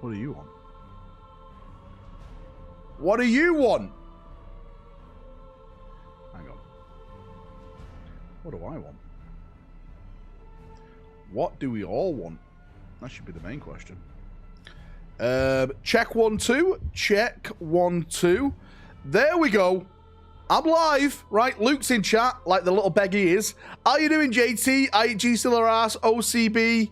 What do you want? What do you want? Hang on. What do I want? What do we all want? That should be the main question. Check 1 2. Check 1 2. There we go. I'm live, right? Luke's in chat, like the little beggy is. How you doing, JT? IG Stillaras, OCB,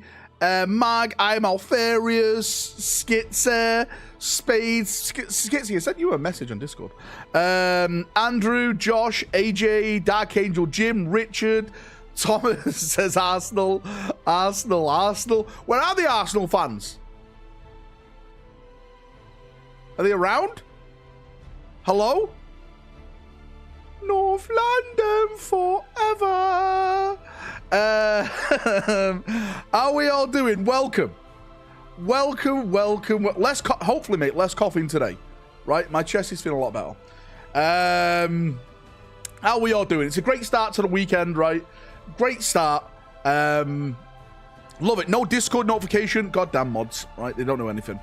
Mag, I'm Alfarius, Skitzer, Spades. Skitzer, sent you a message on Discord. Andrew, Josh, AJ, Dark Angel, Jim, Richard, Thomas says Arsenal, Arsenal. Where are the Arsenal fans? Are they around? Hello? North London forever. How are we all doing? Welcome. Less hopefully, mate, less coughing today. Right? My chest is feeling a lot better. How are we all doing? It's a great start to the weekend, right? Great start. Love it. No Discord notification. Goddamn mods, right? They don't know anything.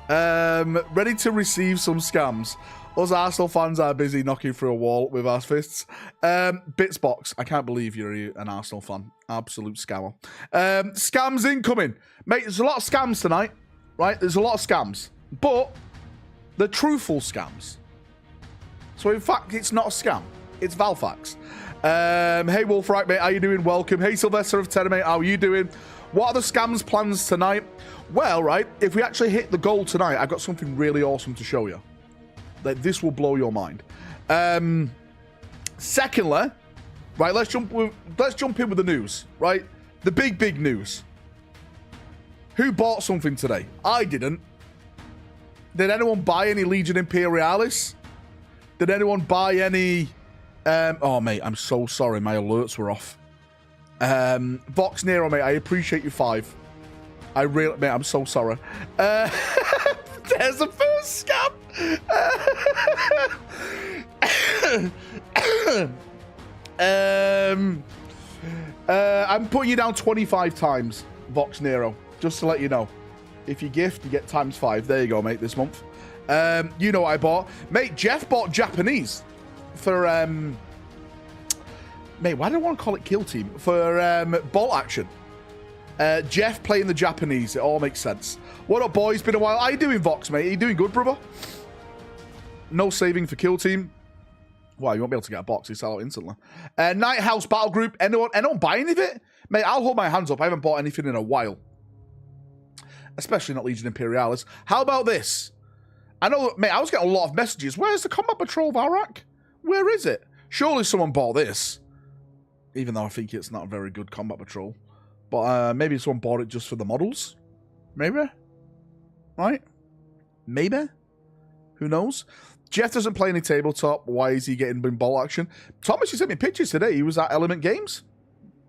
Ready to receive some scams. Us Arsenal fans are busy knocking through a wall with our fists. Bitsbox, I can't believe you're an Arsenal fan. Absolute scammer. Scams incoming. Mate, there's a lot of scams tonight, right? There's a lot of scams. But they're truthful scams. So, in fact, it's not a scam. It's Valfax. Hey, Wolfrak, mate, how you doing? Welcome. Hey, Sylvester of Tenor, mate, how are you doing? What are the scams plans tonight? Well, right, if we actually hit the goal tonight, I've got something really awesome to show you. Like, this will blow your mind. Secondly, right, let's jump in with the news, right? The big news. Who bought something today? I didn't. Did anyone buy any Legion Imperialis? Did anyone buy any... oh, mate, I'm so sorry. My alerts were off. Vox Nero, mate, I appreciate you 5. I really... Mate, I'm so sorry. There's the first scam. I'm putting you down 25 times, Vox Nero, just to let you know. If you gift, you get times 5. There you go, mate, this month. You know what I bought. Mate, Jeff bought Japanese for... Mate, why do I want to call it Kill Team? For Bolt Action. Jeff playing the Japanese. It all makes sense. What up, boys? Been a while. How you doing, Vox, mate? Are you doing good, brother? No saving for Kill Team. Wow, you won't be able to get a box. You sell out instantly. Night House Battle Group. Anyone buy any of it? Mate, I'll hold my hands up. I haven't bought anything in a while. Especially not Legion Imperialis. How about this? I know, mate, I was getting a lot of messages. Where's the Combat Patrol Valrak? Where is it? Surely someone bought this. Even though I think it's not a very good Combat Patrol. But maybe someone bought it just for the models. Maybe. Right? Maybe. Who knows? Jeff doesn't play any tabletop. Why is he getting Bolt Action? Thomas, you sent me pictures today. He was at Element Games.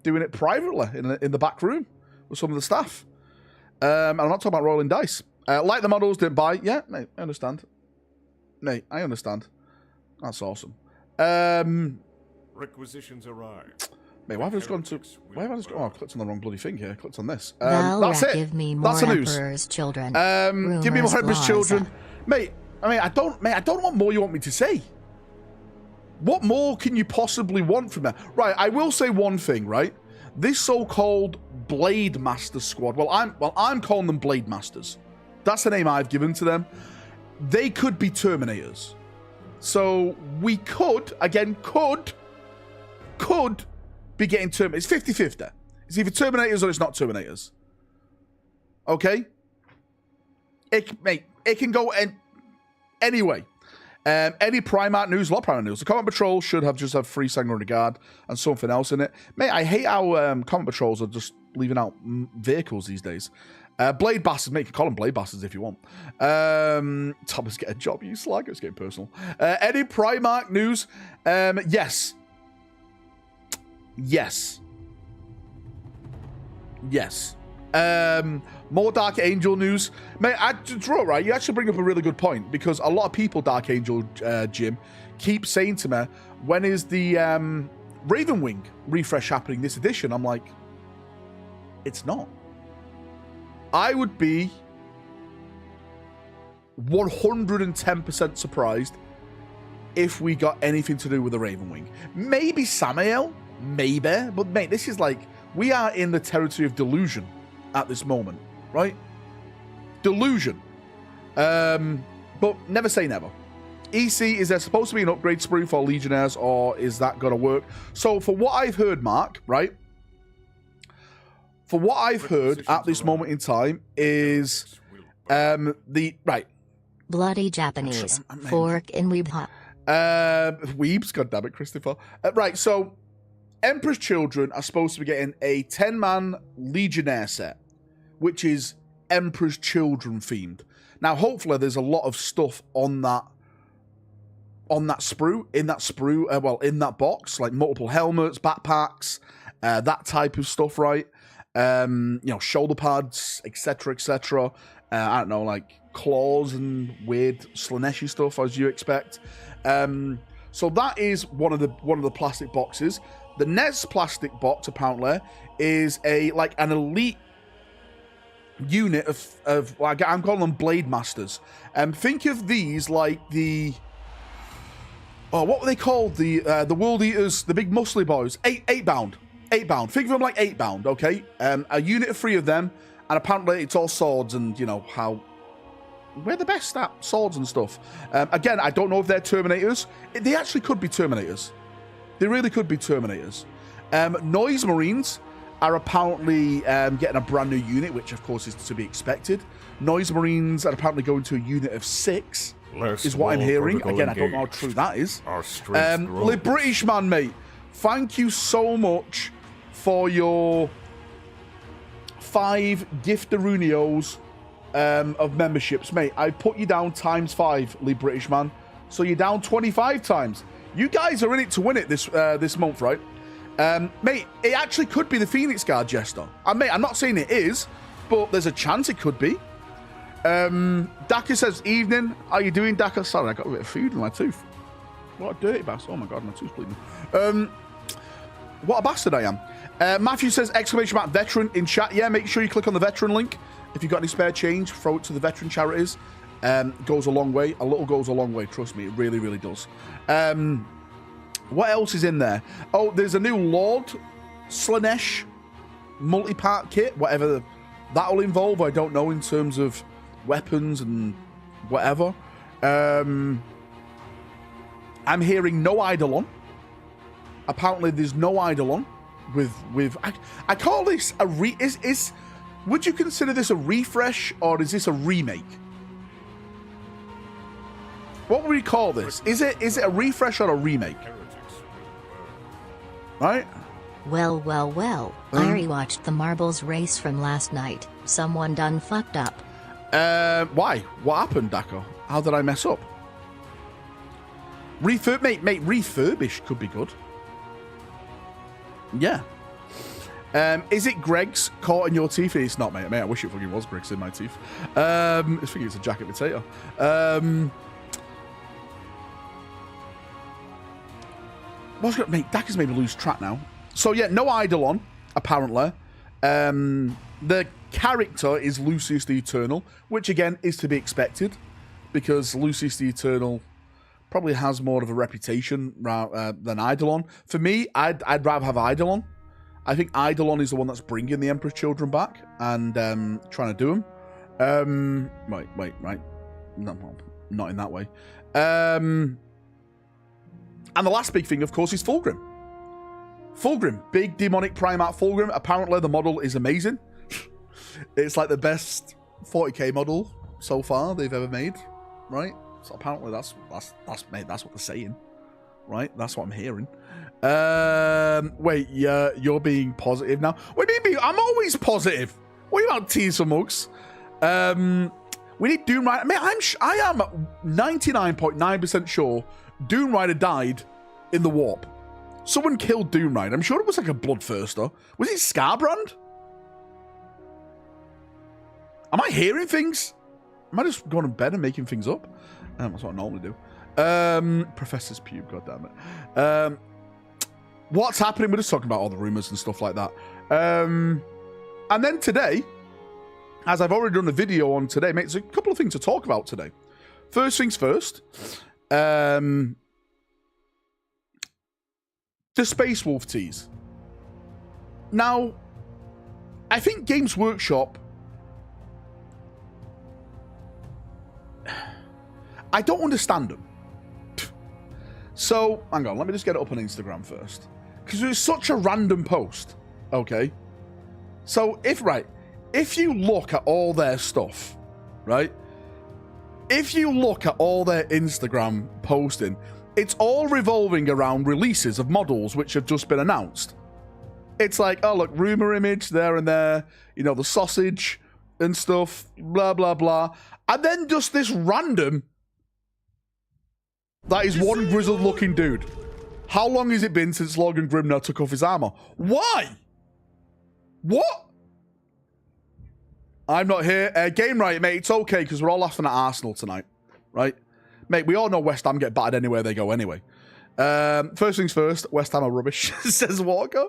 Doing it privately in the back room. With some of the staff. I'm not talking about rolling dice. Like the models, didn't buy. Yeah, mate, I understand. Mate, I understand. That's awesome. Requisitions arrived. Mate, why have I just gone to... Why have I just... Oh, I clicked on the wrong bloody thing here. I clicked on this. Valrak, that's it. Give me more that's the news. Emperor's children. Give me more Emperor's children. Mate, I don't know what more you want me to say. What more can you possibly want from that? Right, I will say one thing, right? This so-called Blade Master squad, well, I'm calling them Blade Masters. That's the name I've given to them. They could be Terminators. So we could be getting Terminators. It's 50-50. It's either Terminators or it's not Terminators. Okay? It can go anyway. Any Primarch news? A lot of Primarch news. The Combat Patrol should just have 3 Sanguinary Guard and something else in it. Mate, I hate how Combat Patrols are just leaving out vehicles these days. Blade Bastards, mate, you can call them Blade Bastards if you want. Thomas, get a job, you slag. It's getting personal. Any Primarch news? Yes. More Dark Angel news. Mate, right, you actually bring up a really good point, because a lot of people, Dark Angel Jim, keep saying to me, when is the Ravenwing refresh happening this edition? I'm like, it's not. I would be 110% surprised if we got anything to do with the Raven Wing. Maybe Samael, maybe, but mate, this is like, we are in the territory of delusion at this moment, right? Delusion. But never say never. EC, is there supposed to be an upgrade sprue for Legionnaires, or is that going to work? So for what I've heard, Mark, right? For what I've heard at this moment in time is Bloody Japanese. Fork in Weebha. Weebs, goddammit, Christopher. Right, so Emperor's Children are supposed to be getting a 10-man Legionnaire set, which is Emperor's Children themed. Now, hopefully, there's a lot of stuff on that sprue, in that box, like multiple helmets, backpacks, that type of stuff, right? Shoulder pads, etc., etc. I don't know, like claws and weird Slaneshi stuff, as you expect. So that is one of the plastic boxes. The next plastic box, apparently, is an elite unit of like, I'm calling them Blade Masters. Think of these like the what were they called? The World Eaters, the big muscly boys. 8 bound. Think of them like 8 bound, okay? A unit of 3 of them, and apparently it's all swords, and you know how we're the best at swords and stuff. Again, I don't know if they're Terminators. They actually could be Terminators. They really could be Terminators. Noise Marines are apparently getting a brand new unit, which of course is to be expected. Noise Marines are apparently going to a unit of 6, is what I'm hearing. Again, I don't know how true that is. The British man, mate, thank you so much for your 5 Gifterunios of memberships, mate. I put you down ×5, Lee British man. So you're down 25 times. You guys are in it to win it this month, right? Mate, it actually could be the Phoenix Guard Jester. Mate, I'm not saying it is, but there's a chance it could be. Daka says, evening. How you doing, Daka? Sorry, I got a bit of food in my tooth. What a dirty bastard. Oh my god, my tooth's bleeding. What a bastard I am. Matthew says, !veteran in chat. Yeah, make sure you click on the veteran link. If you've got any spare change, throw it to the veteran charities. Goes a long way. A little goes a long way, trust me. It really, really does. What else is in there? Oh, there's a new Lord Slanesh multi-part kit, whatever that'll involve. I don't know in terms of weapons and whatever. I'm hearing no Eidolon. Apparently, there's no Eidolon with. I call this a would you consider this a refresh, or is this a remake? What would we call this? Is it a refresh or a remake? Right? Well. I rewatched the marbles race from last night. Someone done fucked up. Why? What happened, Dako? How did I mess up? Mate, refurbish could be good. Yeah. Is it Greg's caught in your teeth? It's not, mate. I wish it fucking was Greg's in my teeth. I think it's a jacket potato. Mate, Daka's made me lose track now. So yeah, no Eidolon, apparently. The character is Lucius the Eternal, which again is to be expected, because Lucius the Eternal probably has more of a reputation than Eidolon. For me, I'd rather have Eidolon. I think Eidolon is the one that's bringing the Emperor's Children back and trying to do them. Right. No, not in that way. And the last big thing, of course, is Fulgrim. Fulgrim, big demonic Primarch Fulgrim. Apparently, the model is amazing. It's like the best 40k model so far they've ever made, right? So apparently, that's what they're saying, right? That's what I'm hearing. Wait, yeah, you're being positive now. What do you mean? I'm always positive. What are you about, tease for mugs? We need Doom Rider. Man, I am 99.9% sure Doom Rider died in the warp. Someone killed Doom Rider. I'm sure it was like a bloodthirster. Was it Scarbrand? Am I hearing things? Am I just going to bed and making things up? That's what I normally do. Professor's pube, goddammit. What's happening? We're just talking about all the rumors and stuff like that. And then today, as I've already done a video on today, mate, there's a couple of things to talk about today. First things first. The Space Wolf tees. Now, I think Games Workshop... I don't understand them. So, hang on, let me just get it up on Instagram first. Because it was such a random post, okay? So, if you look at all their stuff, right? If you look at all their Instagram posting, it's all revolving around releases of models which have just been announced. It's like, oh, look, rumor image there and there, you know, the sausage and stuff, blah, blah, blah. And then just this random... That is one grizzled-looking dude. How long has it been since Logan Grimnar took off his armor? Why? What? I'm not here. Game right, mate. It's okay, because we're all laughing at Arsenal tonight, right? Mate, we all know West Ham get battered anywhere they go anyway. First things first, West Ham are rubbish, says Walker,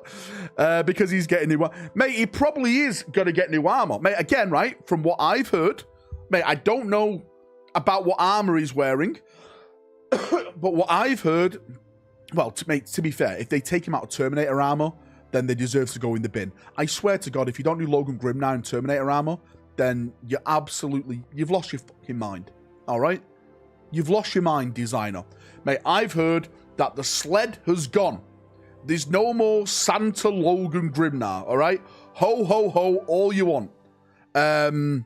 because he's getting new armor. Mate, he probably is going to get new armor. Mate, again, right, from what I've heard, mate, I don't know about what armor he's wearing, but what I've heard, well, to be fair, if they take him out of Terminator armor, then they deserve to go in the bin. I swear to God, if you don't do Logan Grimnar in Terminator armor, then you've lost your fucking mind. All right? You've lost your mind, designer. Mate, I've heard that the sled has gone. There's no more Santa Logan Grimnar, all right? Ho, ho, ho, all you want. And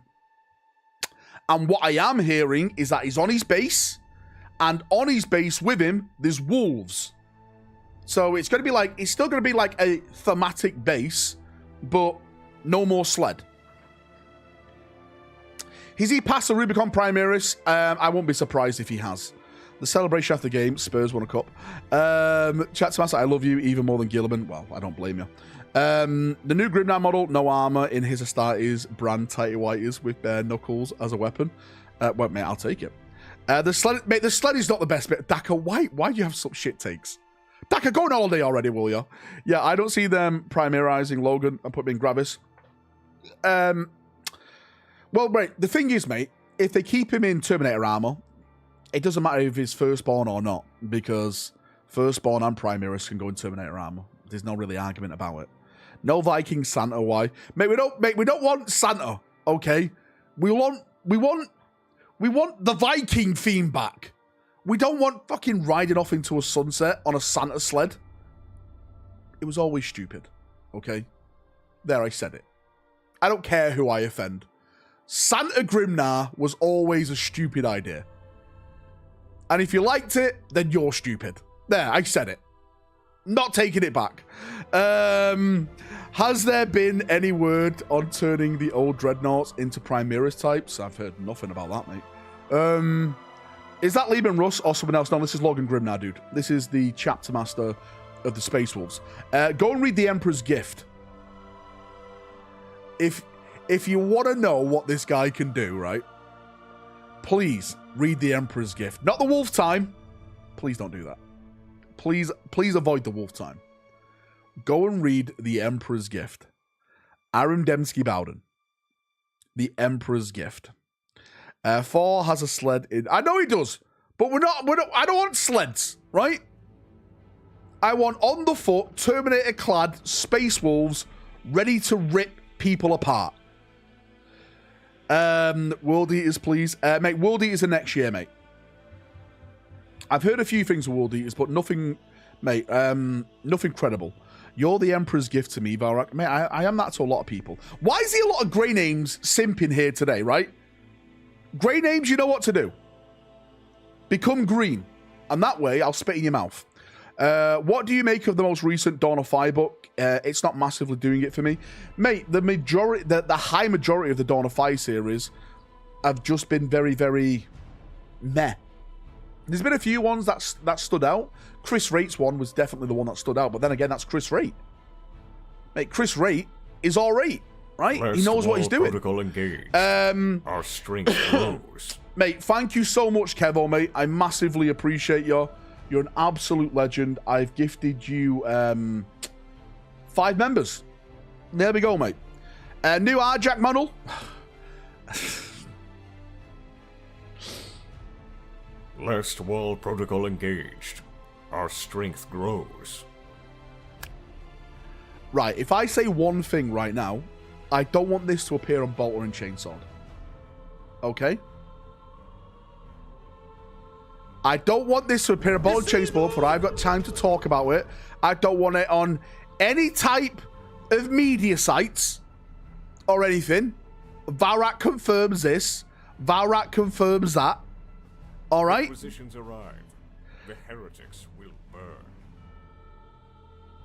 what I am hearing is that he's on his base, and on his base with him, there's wolves. So it's going to be like, it's still going to be like a thematic base, but no more sled. Has he passed the Rubicon Primaris? I won't be surprised if he has. The celebration after the game, Spurs won a cup. Chat to Master, I love you even more than Gilliman. Well, I don't blame you. The new Grimnar model, no armor in his Astartes brand tighty whiteies with bare knuckles as a weapon. Well, mate, I'll take it. The sled is not the best bit. Daka, why do you have such shit takes? Daka, go on holiday already, will you? Yeah, I don't see them primarizing Logan and putting him in Gravis. Well, mate, the thing is, mate, if they keep him in Terminator armor, it doesn't matter if he's firstborn or not, because firstborn and Primaris can go in Terminator armor. There's no really argument about it. No Viking Santa, why? Mate, we don't want Santa, okay? We want the Viking theme back. We don't want fucking riding off into a sunset on a Santa sled. It was always stupid, okay? There, I said it. I don't care who I offend. Santa Grimnar was always a stupid idea. And if you liked it, then you're stupid. There, I said it. Not taking it back. Has there been any word on turning the old Dreadnoughts into Primaris types? I've heard nothing about that, mate. Is that Lieben Russ or someone else? No, this is Logan Grimnar, dude. This is the chapter master of the Space Wolves. Go and read The Emperor's Gift. If you want to know what this guy can do, right? Please read The Emperor's Gift. Not the Wolf Time. Please don't do that. Please avoid the Wolf Time. Go and read The Emperor's Gift. Aram Dembski Bowden. The Emperor's Gift. Thor has a sled in. I know he does, but we're not. I don't want sleds, right? I want on the foot, Terminator-clad Space Wolves ready to rip people apart. World Eaters, please. Mate, World Eaters are next year, mate. I've heard a few things of World Eaters, but nothing, mate, nothing credible. You're the Emperor's Gift to me, Valrak. Mate, I am that to a lot of people. Why is there a lot of grey names simping here today, right? Grey names, you know what to do. Become green. And that way, I'll spit in your mouth. What do you make of the most recent Dawn of Fire book? It's not massively doing it for me. Mate, the high majority of the Dawn of Fire series have just been very, very meh. There's been a few ones that stood out. Chris Rate's one was definitely the one that stood out, but then again, that's Chris Rate. Mate, Chris Rate is all right, right? Rest he knows what he's doing. Protocol engaged. Our strength grows. Mate, thank you so much, Kevo, mate. I massively appreciate you. You're an absolute legend. I've gifted you 5 members. There we go, mate. New Arjack model. Last wall protocol engaged. Our strength grows. Right, if I say one thing right now, I don't want this to appear on Bolter and Chainsword. Okay? I don't want this to appear on Bolter and Chainsword, for I've got time to talk about it. I don't want it on any type of media sites or anything. Valrak confirms this. Valrak confirms that. All right? Requisitions arrive. The heretics will burn.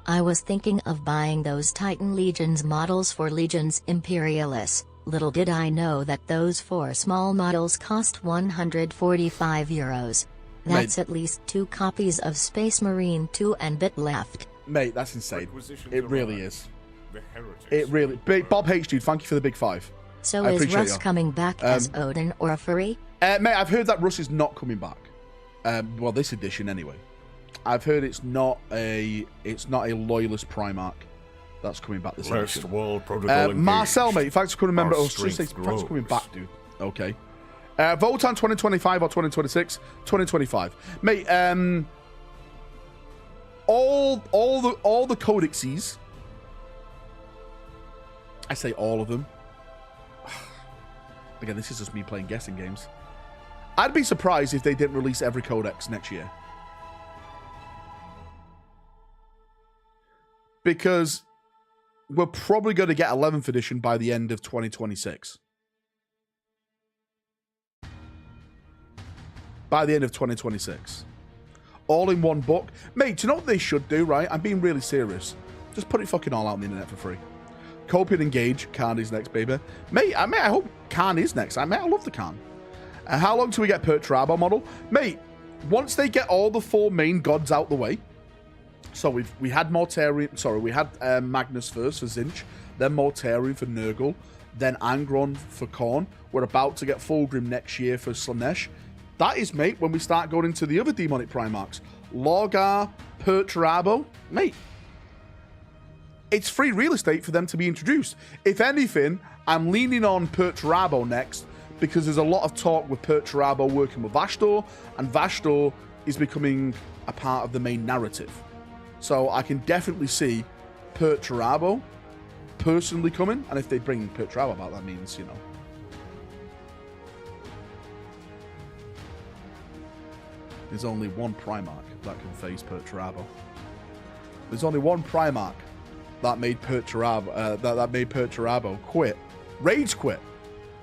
I was thinking of buying those Titan Legions models for Legions Imperialis. Little did I know that those 4 small models cost €145. That's Mate. at least 2 copies of Space Marine 2 and bit left. Mate, that's insane. Requisitions It really arrive. is. The heretics It really... will Big burn. Bob H, dude, thank you for the big 5. So I is appreciate Russ you. coming back as Odin or Fury? Mate, I've heard that Russ is not coming back. Well, this edition anyway. I've heard it's not a loyalist Primarch that's coming back this Last edition. wall protocol engaged. Marcel, mate, thanks for coming member. Our Oh, just say strength thanks for coming grows. back, dude. Okay. Vote on 2025 or 2026? 2025. Mate, all the codexes. I say all of them. Again, this is just me playing guessing games. I'd be surprised if they didn't release every codex next year. Because we're probably going to get 11th edition by the end of 2026. By the end of 2026. All in one book. Mate, do you know what they should do, right? I'm being really serious. Just put it fucking all out on the internet for free. Cope and engage. Khan is next, baby. Mate, I hope Khan is next. I love the Khan. How long till we get Perturabo model? Mate, once they get all the 4 main gods out the way. So we had Mortarion. Sorry, we had Magnus first for Zinch. Then Mortarion for Nurgle. Then Angron for Khorne. We're about to get Fulgrim next year for Slanesh. That is, mate, when we start going into the other demonic Primarchs. Lorgar, Perturabo. Mate, it's free real estate for them to be introduced. If anything, I'm leaning on Perturabo next because there's a lot of talk with Perturabo working with Vashdor, and Vashdor is becoming a part of the main narrative. So I can definitely see Perturabo personally coming, and if they bring Perturabo about, that means, you know. There's only one Primarch that can face Perturabo. There's only one Primarch that made Perturabo that made Perturabo quit, rage quit,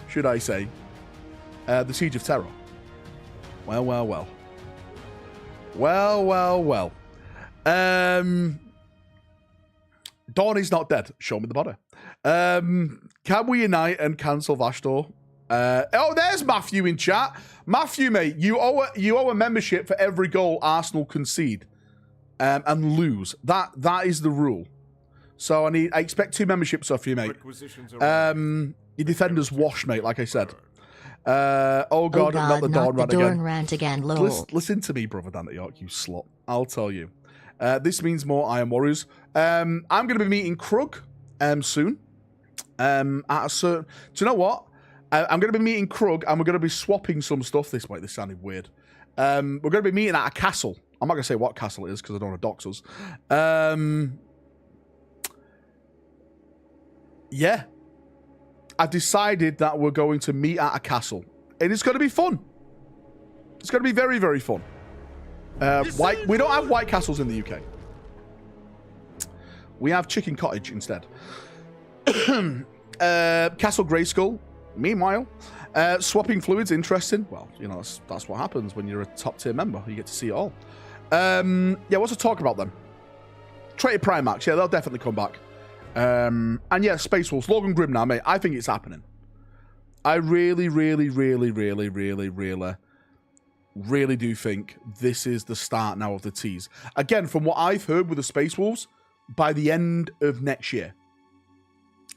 should I say? The Siege of Terror. Well, well, well. Well, well, well. Dawn is not dead. Show me the body. Can we unite and cancel Vashdor? Oh, there's Matthew in chat. Matthew, mate, you owe a membership for every goal Arsenal concede and lose. That is the rule. So I expect 2 memberships off you, mate. Your defender's washed, mate, like I said. Oh god, not the Dawn rant again. Rant again, lol. Listen to me, brother Dan York, you slut. I'll tell you. This means more Iron Warriors. I'm going to be meeting Krug soon. At a certain... Do you know what? I'm going to be meeting Krug, and we're going to be swapping some stuff. This sounded weird. We're going to be meeting at a castle. I'm not going to say what castle it is, because I don't want to dox us. Yeah. I've decided that we're going to meet at a castle. And it's going to be fun. It's going to be very, very fun. We don't have White Castles in the UK. We have Chicken Cottage instead. Castle Grayskull. Meanwhile, swapping fluids, interesting. Well, you know, that's what happens when you're a top tier member. You get to see it all. Yeah, what's to talk about then? Traded Primarchs. Yeah, they'll definitely come back. And yeah, Space Wolves. Logan Grimnar, mate. I think it's happening. I really, really, really, really, really, really, really do think this is the start now of the tease. Again, from what I've heard with the Space Wolves, by the end of next year.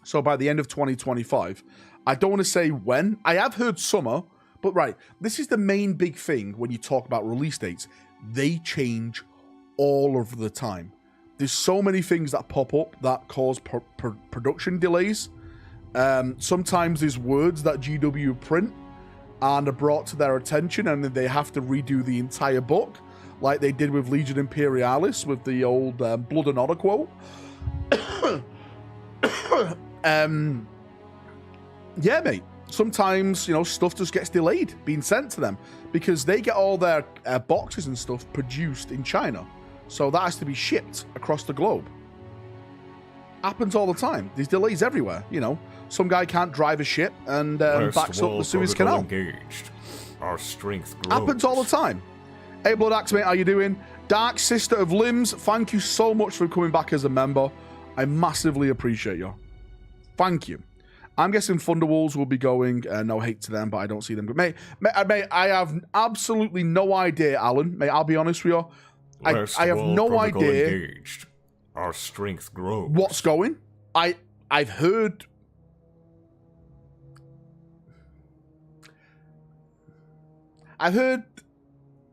So by the end of 2025. I don't want to say when. I have heard summer, but right. This is the main big thing when you talk about release dates. They change all of the time. There's so many things that pop up that cause production delays. Sometimes there's words that GW print and are brought to their attention, and then they have to redo the entire book, like they did with Legion Imperialis with the old Blood and Honor quote. Yeah, mate. Sometimes, stuff just gets delayed being sent to them because they get all their boxes and stuff produced in China. So that has to be shipped across the globe. Happens all the time. There's delays everywhere, Some guy can't drive a ship and backs up the Suez Canal. Engaged. Our strength grows. Happens all the time. Hey, Blood Axe, mate, how you doing? Dark Sister of Limbs, thank you so much for coming back as a member. I massively appreciate you. Thank you. I'm guessing Thunderwolves will be going. No hate to them, but I don't see them. But mate, I have absolutely no idea, Alan. Mate, I'll be honest with you. I have no idea. Engaged. Our strength grows. What's going? I've heard.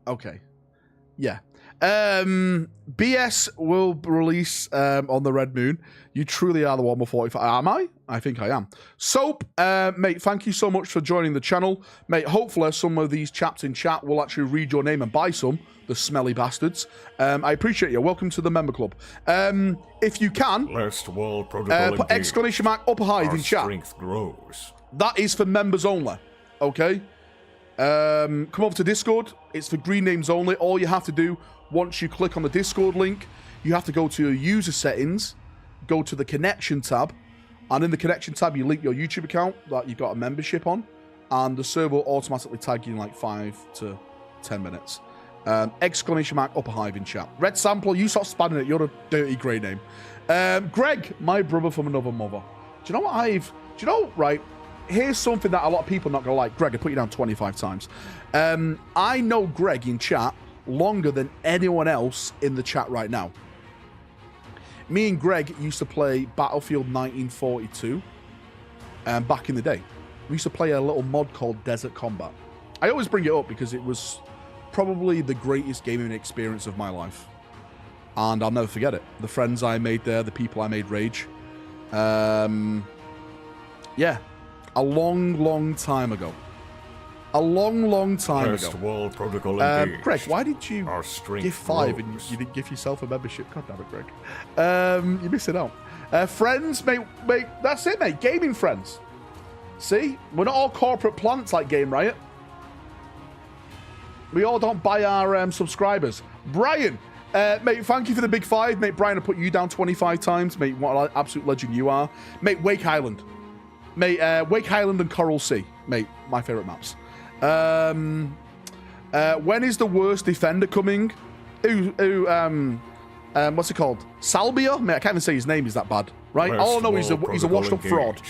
Okay. Yeah. BS will release on the Red Moon. You truly are the one with 45. Am I? I think I am. Soap, mate, thank you so much for joining the channel. Mate, hopefully some of these chaps in chat will actually read your name and buy some, the smelly bastards. I appreciate you. Welcome to the member club. If you can, Last wall protocol put exclamation mark up high in chat. Strength grows. That is for members only. Okay? Come over to Discord. It's for green names only. All you have to do, once you click on the Discord link, you have to go to your user settings, go to the connection tab, and in the connection tab, you link your YouTube account that you've got a membership on, and the server will automatically tag you in like 5 to 10 minutes. Exclamation mark upper hive in chat. Red Sampler, you stop spamming it. You're a dirty grey name. Greg, my brother from another mother. Do you know what right? Here's something that a lot of people are not going to like. Greg, I put you down 25 times. I know Greg in chat longer than anyone else in the chat right now. Me and Greg used to play Battlefield 1942 back in the day. We used to play a little mod called Desert Combat. I always bring it up because it was probably the greatest gaming experience of my life. And I'll never forget it. The friends I made there, the people I made rage. Yeah. A long time ago. A long time First ago. wall protocol engaged. Greg, why did you Our strength give 5 grows. and you didn't give yourself a membership? God damn it, Greg. You're missing out. Friends, mate, that's it, mate. Gaming friends. See? We're not all corporate plants like Game Riot. We all don't buy our subscribers. Brian, mate, thank you for the big 5. Mate, Brian, I put you down 25 times. Mate, what an absolute legend you are. Mate, Wake Island. Mate, Wake Island and Coral Sea. Mate, my favourite maps. When is the worst defender coming? What's it called? Salbia? Mate, I can't even say his name. He's that bad, right? All I know is he's a washed-up fraud,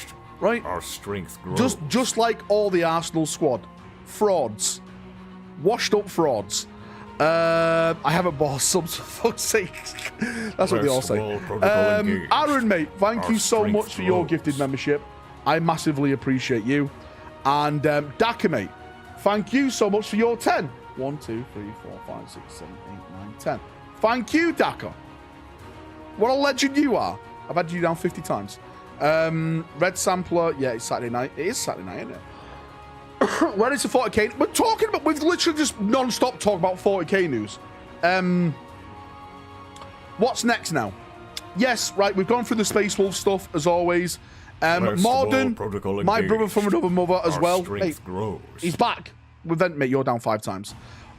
right? Our strength grows. Just like all the Arsenal squad, frauds, washed-up frauds. I haven't bought subs for fuck's sake. That's what they all say. Aaron, mate, thank you so much for your gifted membership. I massively appreciate you. And Daka, mate, thank you so much for your 10. 1, 2, 3, 4, 5, 6, 7, 8, 9, 10. Thank you, Daka. What a legend you are. I've had you down 50 times. Red Sampler, yeah, it's Saturday night. It is Saturday night, isn't it? When is the 40k? We've literally just non-stop talking about 40k news. What's next now? Yes, right, we've gone through the Space Wolf stuff, as always. Morden, my brother from another mother as well. Hey, he's back. Mate, you're down 5 times.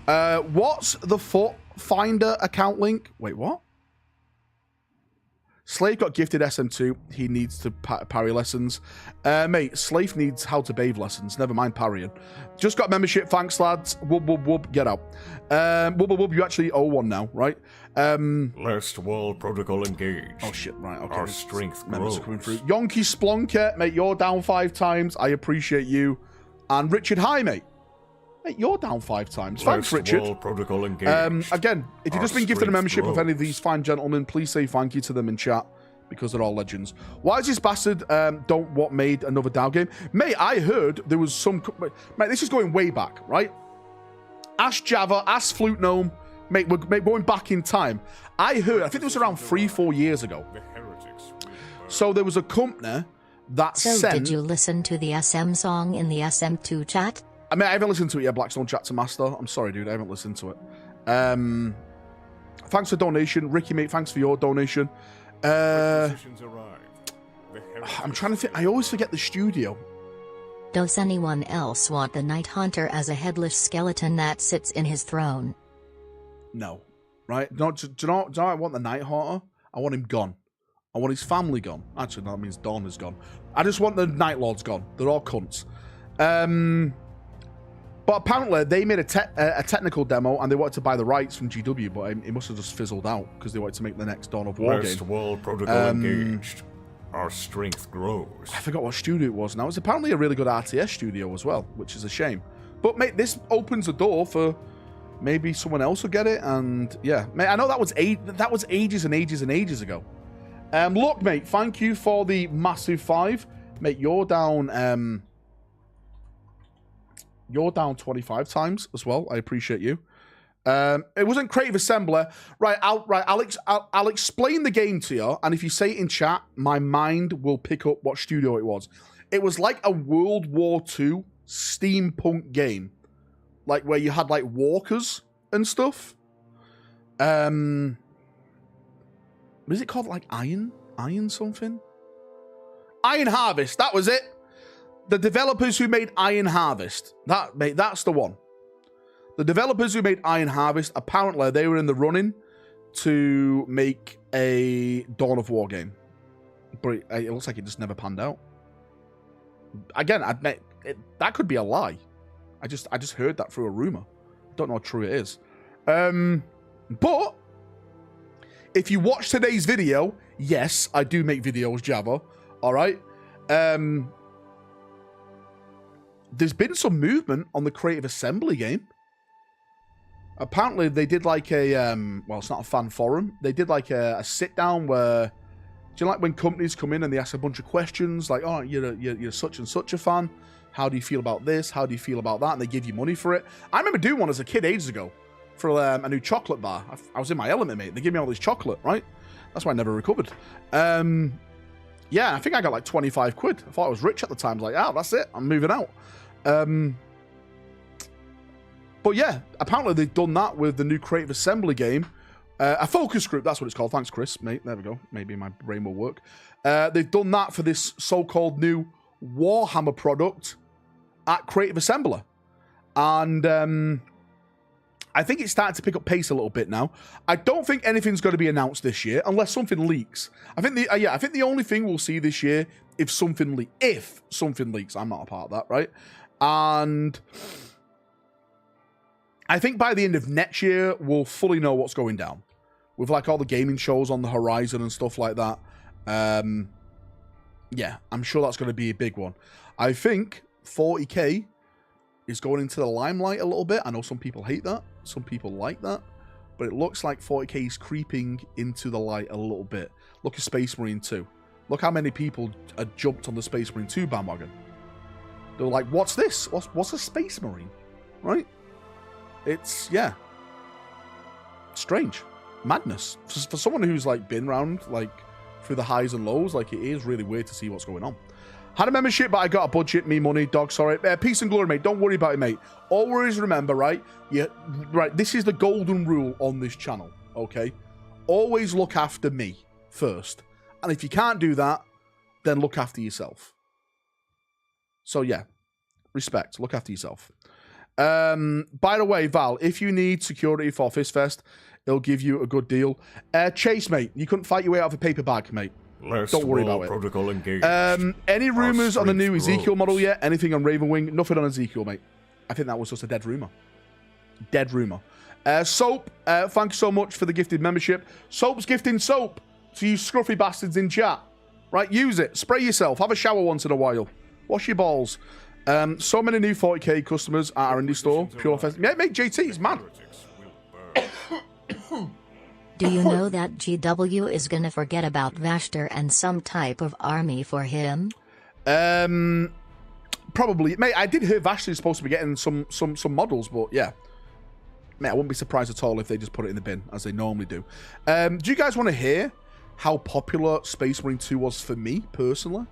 What's the Foot Finder account link? Wait, what? Slave got gifted SM2. He needs to parry lessons. Mate, Slave needs how to bathe lessons. Never mind parrying. Just got membership. Thanks, lads. Wub. Get out. Wub. You actually owe one now, right? Last wall protocol engaged. Oh, shit. Right, okay. Our strength grows. Coming through. Yonky Splonker, mate, you're down 5 times. I appreciate you. And Richard, hi, mate. Mate, you're down 5 times. Thanks, Richard. Wall protocol engaged. Again, if you've just been gifted a membership of any of these fine gentlemen, please say thank you to them in chat because they're all legends. Why is this bastard what made another DAO game? Mate, I heard there was some... Mate, this is going way back, right? Ask Java, ask Flute Gnome. Mate, we're going back in time. I think it was around 3-4 years ago. So there was a company that So did you listen to the SM song in the SM2 chat? I mean, I haven't listened to it yet, Blackstone Chapter Master. I'm sorry, dude. I haven't listened to it. Thanks for donation. Ricky, mate, thanks for your donation. I'm trying to think. I always forget the studio. Does anyone else want the Night Hunter as a headless skeleton that sits in his throne? No. Right? Do you know I want the Night Hunter? I want him gone. I want his family gone. Actually, no, that means Dawn is gone. I just want the Night Lords gone. They're all cunts. But apparently, they made a technical demo, and they wanted to buy the rights from GW, but it must have just fizzled out, because they wanted to make the next Dawn of War West game. Wall Protocol engaged. Our strength grows. I forgot what studio it was now. It's apparently a really good RTS studio as well, which is a shame. But, mate, this opens the door for maybe someone else will get it, and, yeah. Mate, I know that was ages and ages and ages ago. Look, mate, thank you for the massive 5. Mate, you're down... You're down 25 times as well. I appreciate you. It wasn't Creative Assembler. Right, I'll explain the game to you, and if you say it in chat, my mind will pick up what studio it was. It was like a World War II steampunk game. Like, where you had, like, walkers and stuff. What is it called? Like, Iron something? Iron Harvest, that was it. The developers who made Iron Harvest. That's the one. The developers who made Iron Harvest, apparently they were in the running to make a Dawn of War game. But it looks like it just never panned out. Again, I admit, that could be a lie. I just heard that through a rumor. Don't know how true it is. But if you watch today's video, yes, I do make videos, Java. All right. There's been some movement on the Creative Assembly game. Apparently, they did like a, well, it's not a fan forum. They did like a sit-down where, do you know, like when companies come in and they ask a bunch of questions, like, oh, you're such and such a fan. How do you feel about this? How do you feel about that? And they give you money for it. I remember doing one as a kid ages ago for a new chocolate bar. I was in my element, mate. They gave me all this chocolate, right? That's why I never recovered. Yeah, I think I got like 25 quid. I thought I was rich at the time. I was like, oh, that's it. I'm moving out. But yeah, apparently they've done that with the new Creative Assembly game. A focus group, that's what it's called. Thanks, Chris, mate. There we go. Maybe my brain will work. They've done that for this so-called new Warhammer product at Creative Assembler. And I think it's starting to pick up pace a little bit now. I don't think anything's going to be announced this year unless something leaks. I think the only thing we'll see this year if something leaks. I'm not a part of that, right? And I think by the end of next year, we'll fully know what's going down. With like all the gaming shows on the horizon and stuff like that. Yeah, I'm sure that's going to be a big one. I think 40k is going into the limelight a little bit. I know some people hate that. Some people like that. But it looks like 40k is creeping into the light a little bit. Look at Space Marine 2. Look how many people jumped on the Space Marine 2 bandwagon. They were like, what's this? What's a Space Marine? Right? It's, yeah. Strange. Madness. For someone who's like been around like through the highs and lows, like it is really weird to see what's going on. Had a membership, but I got a budget. Me money, dog. Sorry. Peace and glory, mate. Don't worry about it, mate. Always remember, right? Yeah, right. This is the golden rule on this channel. Okay. Always look after me first, and if you can't do that, then look after yourself. So yeah, respect. Look after yourself. By the way, Val, if you need security for Fistfest, it'll give you a good deal. Chase, mate, you couldn't fight your way out of a paper bag, mate. Don't worry about it. Protocol engaged. Any rumors on the new Ezekiel model yet? Anything on Ravenwing? Nothing on Ezekiel, mate. I think that was just a dead rumor. Dead rumor. Soap, thank you so much for the gifted membership. Soap's gifting soap to you scruffy bastards in chat. Right, use it. Spray yourself. Have a shower once in a while. Wash your balls. So many new 40k customers at our indie store. Pure Fest. Yeah, mate, JT, it's mad. Do you know that GW is gonna forget about Vashtor and some type of army for him? Probably. Mate, I did hear Vashtor is supposed to be getting some models, but yeah. Mate, I wouldn't be surprised at all if they just put it in the bin, as they normally do. Do you guys want to hear how popular Space Marine 2 was for me, personally?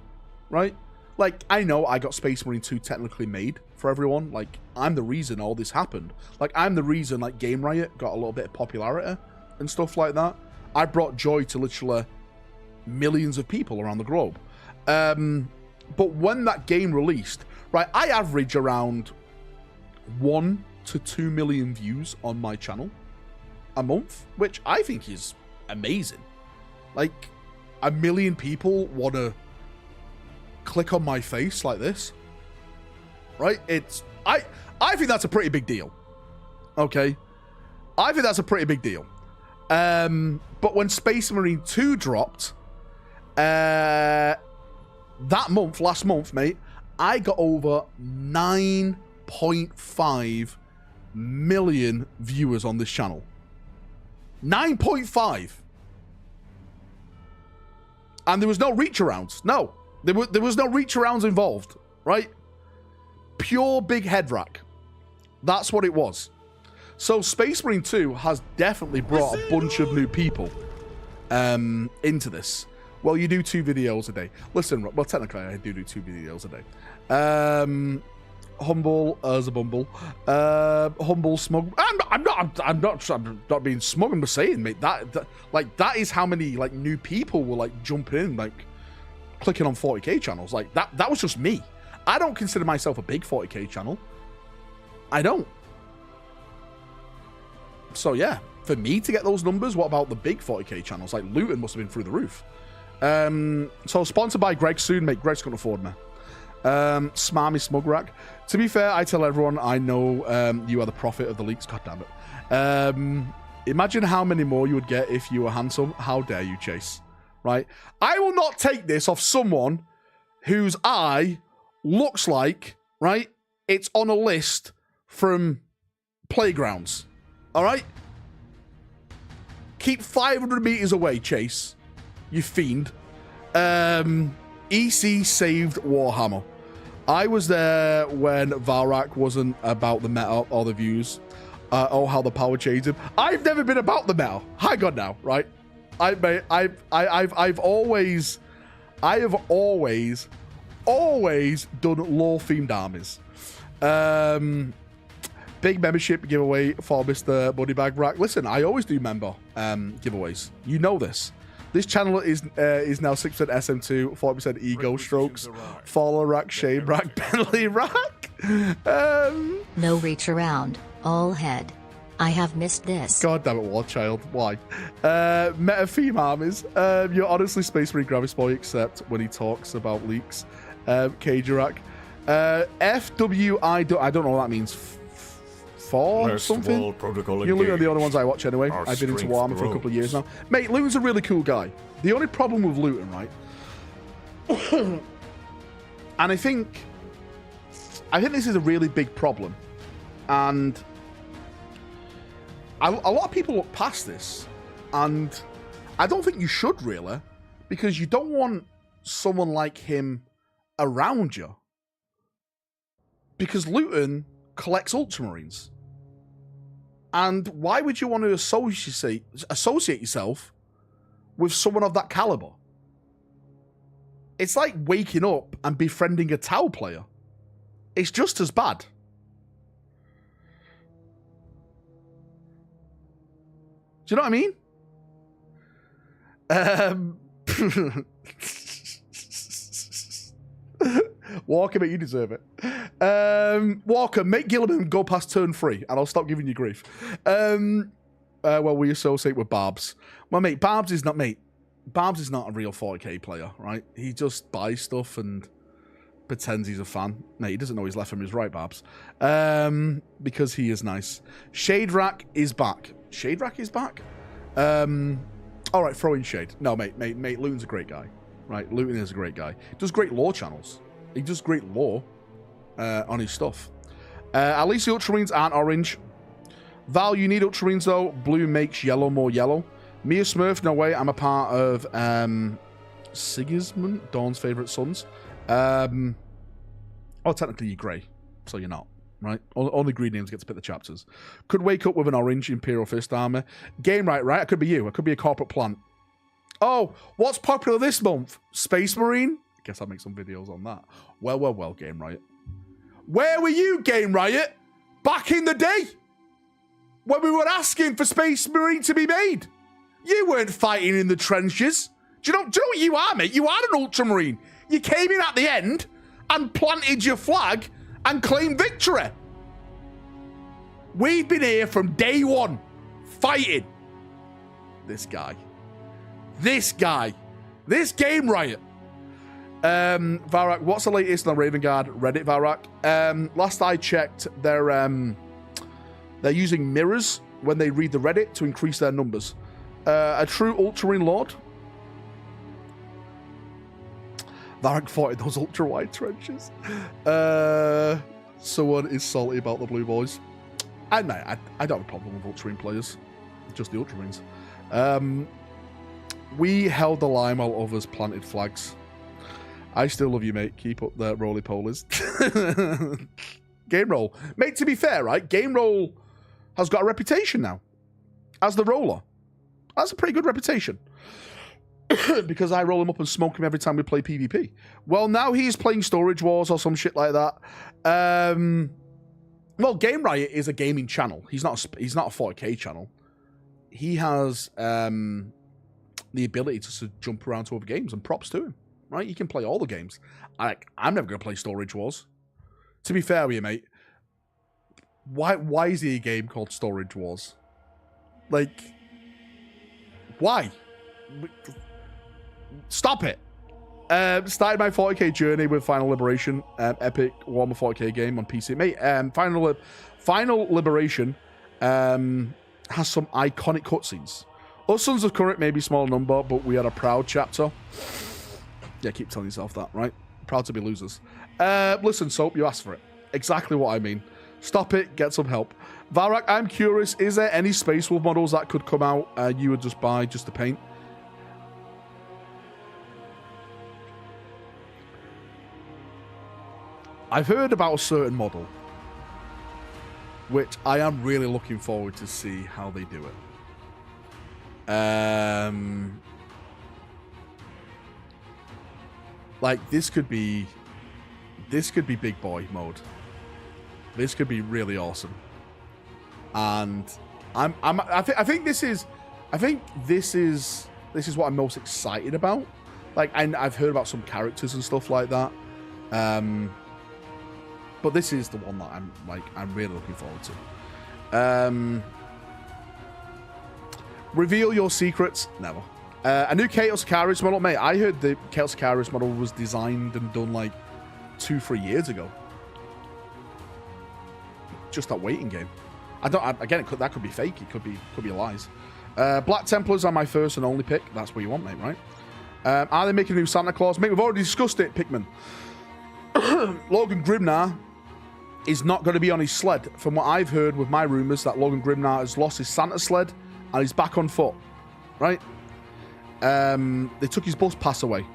Right? Like, I know I got Space Marine 2 technically made for everyone. Like, I'm the reason all this happened. Like, I'm the reason, like, Game Riot got a little bit of popularity and stuff like that. I brought joy to literally millions of people around the globe. But when that game released, right, I average around 1 to 2 million views on my channel a month, which I think is amazing. Like, 1 million people want to click on my face like this, right? I think that's a pretty big deal. Okay, I think that's a pretty big deal. But when Space Marine 2 dropped, that month, last month, mate, I got over 9.5 million viewers on this channel. 9.5. And there was no reach arounds. No. There was no reach arounds involved, right? Pure big head rack. That's what it was. So Space Marine 2 has definitely brought a bunch of new people into this. Well, you do 2 videos a day. Listen, well, technically I do 2 videos a day. Humble as a bumble. Humble, smug. I'm not being smug. I'm just saying, mate. That is how many like new people were like jumping in, like clicking on 40k channels. Like that was just me. I don't consider myself a big 40k channel. I don't. So yeah, for me to get those numbers, what about the big 40k channels? Like Luton must have been through the roof. So sponsored by Greg soon, mate. Greg's gonna afford me. Smarmy Smug Rack. To be fair, I tell everyone I know you are the prophet of the leaks. God damn it. Imagine how many more you would get if you were handsome. How dare you, Chase? Right? I will not take this off someone whose eye looks like, right, it's on a list from Playgrounds. All right? Keep 500 meters away, Chase. You fiend. EC saved Warhammer. I was there when Valrak wasn't about the meta or the views. Oh, how the power changed him. I've never been about the meta. Hang on now, right? I have always done lore themed armies. Big membership giveaway for Mr. Moneybag Rack. Listen, I always do member giveaways. You know this. This channel is now 6% SM2, 40% ego strokes, follow rack, shame rack, penalty rack. No reach around, all head. I have missed this. God damn it, War Child. Why? Meta theme armies. You're honestly Space Marine Gravis Boy, except when he talks about leaks. Cage rack. FWI, I don't know what that means. For something. You're Luton, the only ones I watch anyway. I've been into Warhammer for a couple of years now. Mate, Luton's a really cool guy. The only problem with Luton, right? And I think this is a really big problem. And a lot of people look past this. And I don't think you should really. Because you don't want someone like him around you. Because Luton collects Ultramarines. And why would you want to associate yourself with someone of that caliber? It's like waking up and befriending a Tau player. It's just as bad. Do you know what I mean? Walker, mate, you deserve it. Walker, make Gilliman go past turn 3, and I'll stop giving you grief. Well, we associate with Barbs. Well, mate, Barbs is not a real 40k player, right? He just buys stuff and pretends he's a fan. Mate, he doesn't know his left from his right, Barbs. Because he is nice. Shade Rack is back. Shade Rack is back? All right, throw in Shade. No, mate, Luton's a great guy. Right, Luton is a great guy. He does great lore channels. He does great lore on his stuff. At least the Ultramarines aren't orange. Val, you need Ultramarines though. Blue makes yellow more yellow. Mia Smurf, no way. I'm a part of Sigismund, Dawn's favourite sons. Oh, technically you're grey, so you're not. Right? Only green names get to pick the chapters. Could wake up with an orange Imperial Fist armor. Game right? It could be you. It could be a corporate plant. Oh, what's popular this month? Space Marine? Guess I'll make some videos on that. Well, Game Riot. Where were you, Game Riot, back in the day? When we were asking for Space Marine to be made? You weren't fighting in the trenches. Do you know what you are, mate? You are an Ultramarine. You came in at the end and planted your flag and claimed victory. We've been here from day one, fighting. This guy. This Game Riot. Valrak, what's the latest on the Raven Guard Reddit, Valrak? Last I checked, they're using mirrors when they read the Reddit to increase their numbers. A true Ultramarine Lord. Valrak fought in those ultra-wide trenches. Someone is salty about the Blue Boys. I don't have a problem with Ultramarine players. Just the Ultramarines. We held the line while others planted flags. I still love you, mate. Keep up the roly-polies. Game Roll. Mate, to be fair, right? Game Roll has got a reputation now. As the roller. That's a pretty good reputation. Because I roll him up and smoke him every time we play PvP. Well, now he's playing Storage Wars or some shit like that. Well, Game Riot is a gaming channel. He's not a 40k channel. He has the ability to jump around to other games, and props to him. Right? He can play all the games. I'm never going to play Storage Wars. To be fair with you, mate, why is he a game called Storage Wars? Like, why? Stop it. Started my 40k journey with Final Liberation, epic Warhammer 40k game on PC. Mate, Final Liberation has some iconic cutscenes. Us Sons of Current may be small number, but we had a proud chapter. Yeah, keep telling yourself that, right? Proud to be losers. Listen, Soap, you asked for it. Exactly what I mean. Stop it, get some help. Valrak, I'm curious, is there any Space Wolf models that could come out you would just buy just to paint? I've heard about a certain model, which I am really looking forward to see how they do it. Like, this could be big boy mode. This could be really awesome. And I think this is what I'm most excited about. Like, I've heard about some characters and stuff like that. But this is the one that I'm really looking forward to. Reveal your secrets. Never. A new Chaos Icarus model. Mate, I heard the Chaos Icarus model was designed and done like 2-3 years ago. Just that waiting game. That could be fake. It could be lies. Black Templars are my first and only pick. That's what you want, mate, right? Are they making a new Santa Claus? Mate, we've already discussed it, Pikmin. Logan Grimnar is not going to be on his sled. From what I've heard with my rumors, that Logan Grimnar has lost his Santa sled and he's back on foot, right? They took his bus pass away.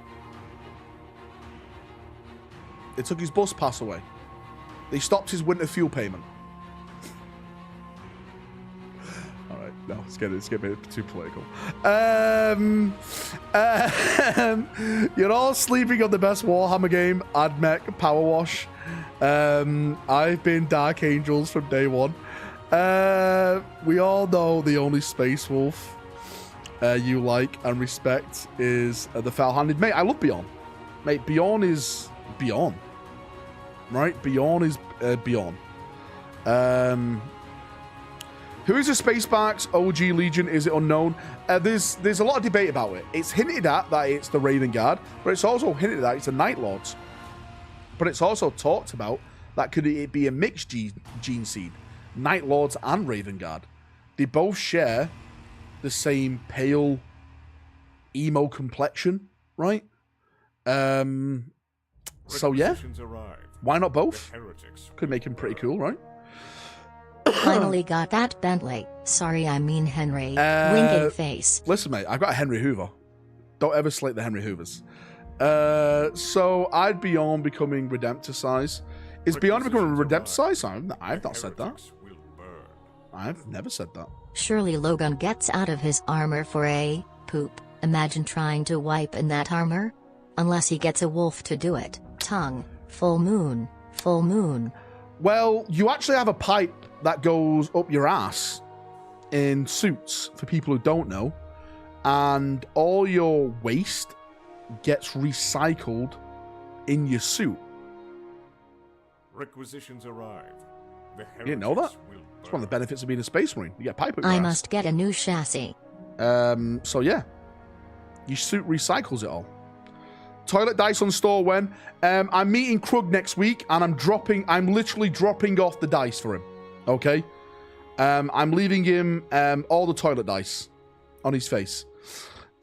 They stopped his winter fuel payment. All right, no, let's get a bit too political. You're all sleeping on the best Warhammer game, AdMech Power Wash. I've been Dark Angels from day one. We all know the only Space Wolf you like and respect is the Foul-Handed. Mate, I love Bjorn. Mate, Bjorn is Bjorn. Right? Bjorn is Bjorn. Who is the Spacebarks OG Legion? Is it unknown? There's a lot of debate about it. It's hinted at that it's the Raven Guard, but it's also hinted at it's the Night Lords. But it's also talked about that could it be a mixed gene seed, Night Lords and Raven Guard. They both share the same pale emo complexion, right? So yeah, why not both? Could make him pretty cool, right? Finally got that Bentley. Sorry, I mean Henry. Winking face. Listen, mate, I've got a Henry Hoover. Don't ever slate the Henry Hoovers. So I'd be on becoming Redemptor size. Is Beyond becoming Redemptor size? I've not said that. I've never said that. Surely Logan gets out of his armor for a poop. Imagine trying to wipe in that armor. Unless he gets a wolf to do it. Tongue. Full moon. Full moon. Well, you actually have a pipe that goes up your ass in suits, for people who don't know, and all your waste gets recycled in your suit. Requisitions arrive. The You didn't know that? will It's one of the benefits of being a space marine. You get a pipe up your I ass. must get a new chassis. So yeah, your suit recycles it all. Toilet dice on store when? I'm meeting Krug next week, and I'm literally dropping off the dice for him. Okay? I'm leaving him all the toilet dice on his face.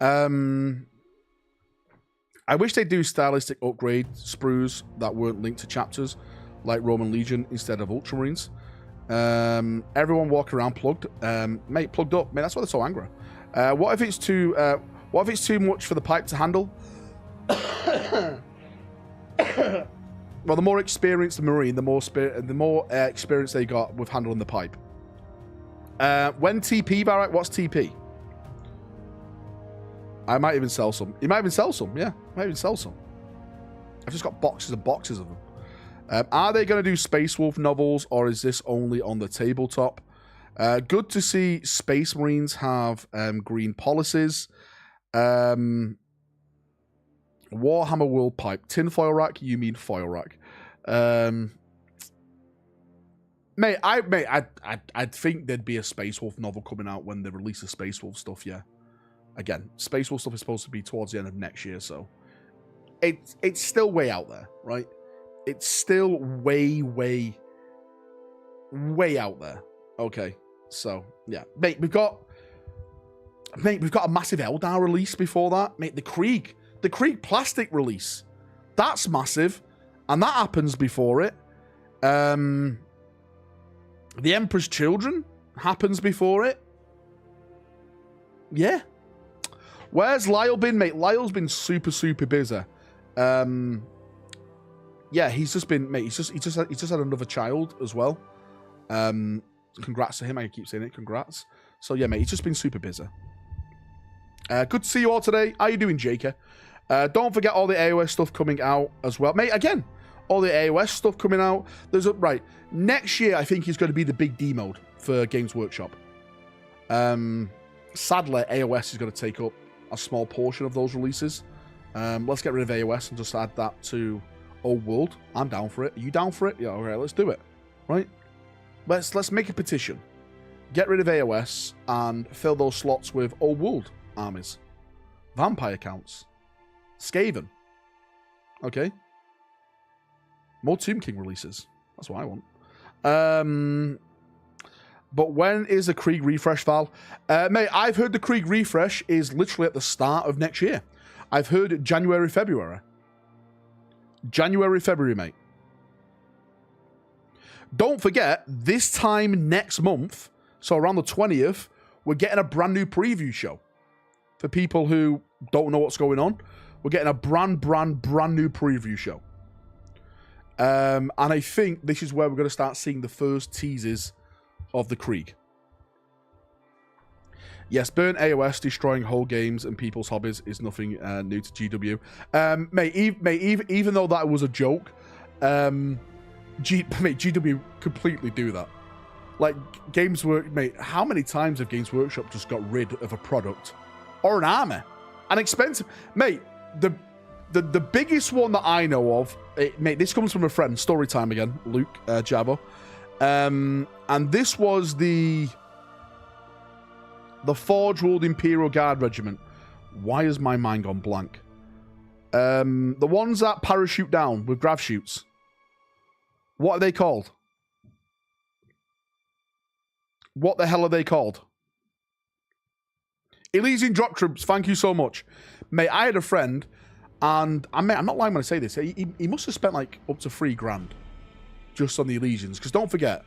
I wish they'd do stylistic upgrade sprues that weren't linked to chapters, like Roman Legion instead of Ultramarines. Everyone walk around plugged. Mate, plugged up. Mate, that's why they're so angry. What if it's too much for the pipe to handle? Well, the more experienced the Marine, the more experience they got with handling the pipe. When TP, Valrak, what's TP? I might even sell some. You might even sell some, yeah. Might even sell some. I've just got boxes and boxes of them. Are they going to do Space Wolf novels, or is this only on the tabletop? Good to see Space Marines have green policies. Warhammer World Pipe. Tinfoil rack? You mean foil rack. Mate, I'd think there'd be a Space Wolf novel coming out when they release the Space Wolf stuff, yeah. Again, Space Wolf stuff is supposed to be towards the end of next year, so it's still way out there, right? It's still way out there. Okay, so yeah, mate, we've got a massive Eldar release before that, mate. The Krieg plastic release, that's massive, and that happens before it. The Emperor's Children happens before it. Yeah. Where's Lyle been, mate? Lyle's been super busy. Yeah, he's just been, mate. He's just had another child as well. Congrats to him. I keep saying it. Congrats. So yeah, mate. He's just been super busy. Good to see you all today. How you doing, Jaker? Don't forget all the AOS stuff coming out as well, mate. Again, all the AOS stuff coming out. Right next year. I think is going to be the big D mode for Games Workshop. Sadly, AOS is going to take up a small portion of those releases. Let's get rid of AOS and just add that to Old World. I'm down for it. Are you down for it? Yeah, okay, let's do it. Right? Let's make a petition. Get rid of AOS and fill those slots with Old World armies. Vampire counts. Skaven. Okay. More Tomb King releases. That's what I want. But when is the Krieg refresh, Val? Mate, I've heard the Krieg refresh is literally at the start of next year. I've heard January, February. January, February, mate. Don't forget, this time next month, so around the 20th, we're getting a brand new preview show. For people who don't know what's going on, we're getting a brand new preview show. And I think this is where we're going to start seeing the first teasers of the Krieg. Yes, burnt AOS destroying whole games and people's hobbies is nothing new to GW. Mate, even though that was a joke, GW completely do that. Like, Games Work, mate, how many times have Games Workshop just got rid of a product or an armor? An expensive... Mate, the biggest one that I know of, mate, this comes from a friend, story time again, Luke Jabo. And this was the Forge World Imperial Guard Regiment. Why has my mind gone blank? The ones that parachute down with grav chutes. What are they called? What the hell are they called? Elysian Drop Troops, thank you so much. Mate, I had a friend, and I'm not lying when I say this, he must have spent like up to $3,000 just on the Elysians, because don't forget,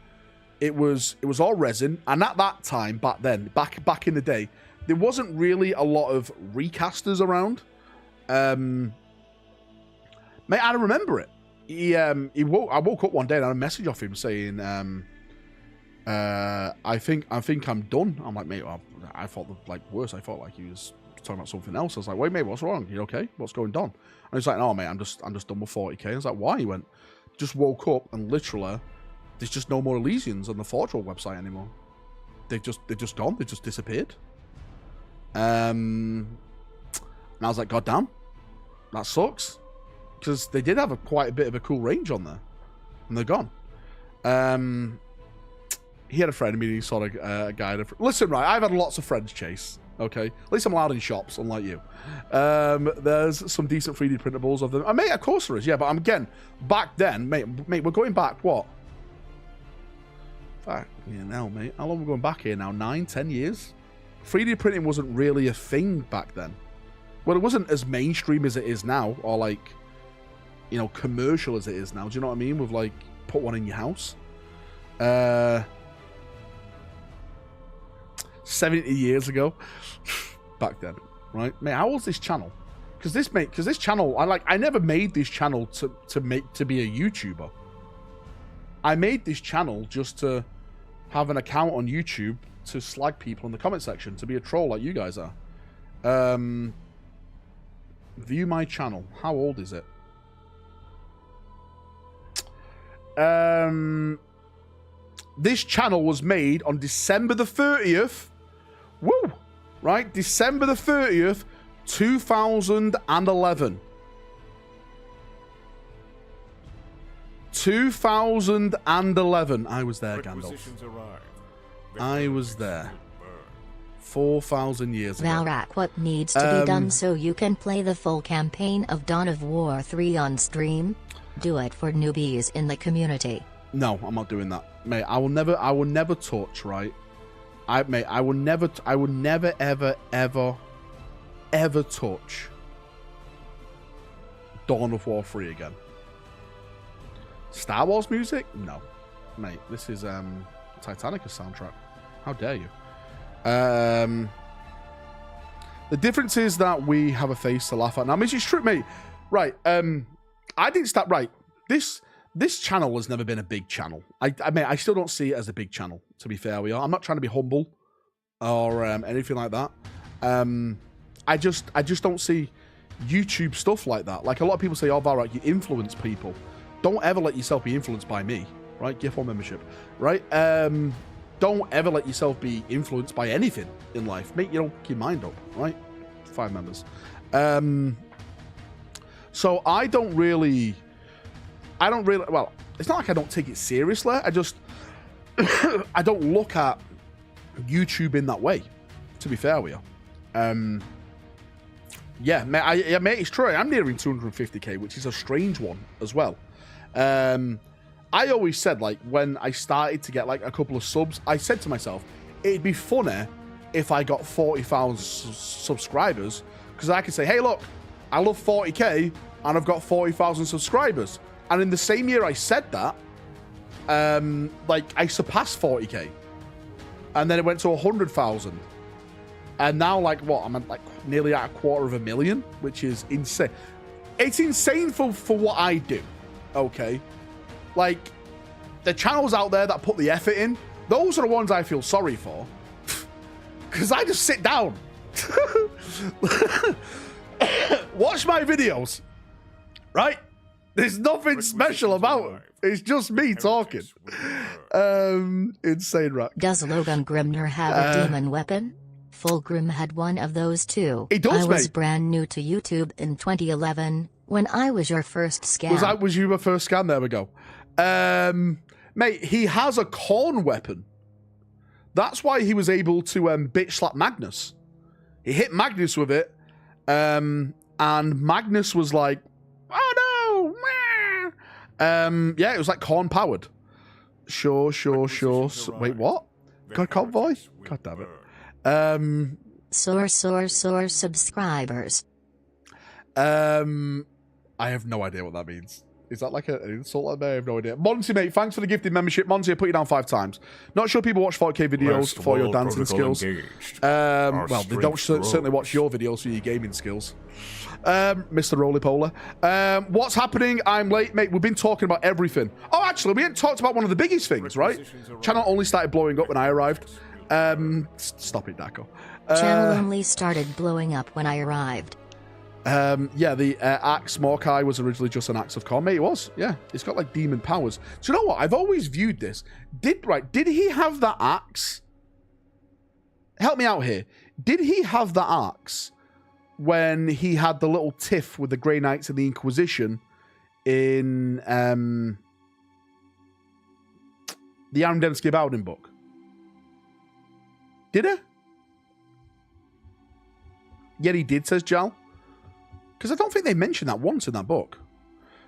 it was all resin, and at that time, back in the day, there wasn't really a lot of recasters around. Mate, I remember it. I woke up one day and I had a message off him saying, I think I'm done. I'm like, mate, I thought like worse. I thought like he was talking about something else. I was like, wait, mate, what's wrong? You okay? What's going on? And he's like, no, mate, I'm just done with 40k. I was like, why? He went, just woke up and literally, there's just no more Elysians on the Forge World website anymore. They've just gone. They've just disappeared. And I was like, God damn, that sucks. Because they did have quite a bit of a cool range on there. And they're gone. He had a friend of me, he saw a guy. Listen, right, I've had lots of friends, Chase. Okay? At least I'm allowed in shops, unlike you. There's some decent 3D printables of them. Mate, of course there is, yeah. But again, back then, mate, we're going back, what? Fuck, yeah, now, mate. How long are we going back here now? 9, 10 years? 3D printing wasn't really a thing back then. Well, it wasn't as mainstream as it is now, or like, you know, commercial as it is now. Do you know what I mean? With like, put one in your house. 70 years ago, back then, right? Mate, how old's this channel? Because this channel, I never made this channel to be a YouTuber. I made this channel just to have an account on YouTube to slag people in the comment section, to be a troll like you guys are. View my channel. How old is it? This channel was made on December the 30th. Woo! Right? December the 30th, 2011. 2011. I was there, Gandalf. I was there. 4,000 years ago. Valrak, what needs to be done so you can play the full campaign of Dawn of War 3 on stream? Do it for newbies in the community. No, I'm not doing that. Mate, I will never touch, right? I will never ever touch Dawn of War 3 again. Star Wars music? No. Mate, this is Titanic's soundtrack. How dare you? The difference is that we have a face to laugh at. Now, Mrs. Strip, mate, right, I didn't start, right, this channel has never been a big channel. I still don't see it as a big channel, to be fair with you. I'm not trying to be humble or anything like that. I just don't see YouTube stuff like that. Like, a lot of people say, oh, Valrak, you influence people. Don't ever let yourself be influenced by me, right? Gift one membership, right? Don't ever let yourself be influenced by anything in life. Make your mind up, right? 5 members. So I don't really, well, it's not like I don't take it seriously. I just, I don't look at YouTube in that way, to be fair with you. Yeah, mate, it's true. I'm nearing 250k, which is a strange one as well. I always said, like, when I started to get, like, a couple of subs, I said to myself, it'd be funny if I got 40,000 subscribers, because I could say, hey, look, I love 40k, and I've got 40,000 subscribers. And in the same year I said that, like, I surpassed 40k. And then it went to 100,000. And now, like, what? I'm at, like, nearly at 250,000, which is insane. It's insane for what I do, okay? Like, the channels out there that put the effort in, those are the ones I feel sorry for. Because I just sit down. Watch my videos. Right? There's nothing special about it. It's just me talking. Insane, right? Does Logan Grimner have a demon weapon? Fulgrim had one of those too. He does, I was mate. brand new to YouTube in 2011 when I was your first scan. Was you my first scan? There we go. Mate, he has a corn weapon. That's why he was able to bitch slap Magnus. He hit Magnus with it, and Magnus was like, "Oh no!" Yeah, it was like corn powered. Sure. Wait, what? God, convoy? God damn it. Soar subscribers. I have no idea what that means. Is that like an insult? I have no idea. Monty, mate, thanks for the gifted membership. Monty, I put you down 5 times. Not sure people watch 4K videos for your dancing skills. Well, they don't certainly watch your videos for your gaming skills. Mr. Roly Polar. What's happening? I'm late, mate. We've been talking about everything. Oh, actually, we hadn't talked about one of the biggest things, right? Channel only started blowing up when I arrived. Stop it, Daco. Channel only started blowing up when I arrived. Yeah, the axe Morkai was originally just an axe of Khorne. Mate, it was. Yeah, it's got like demon powers. Do you know what? I've always viewed this. Did he have that axe? Help me out here. Did he have that axe when he had the little tiff with the Grey Knights and the Inquisition in the Aaron Dembski Bowden book? Did he? Yeah, he did, says Jal. Because I don't think they mentioned that once in that book.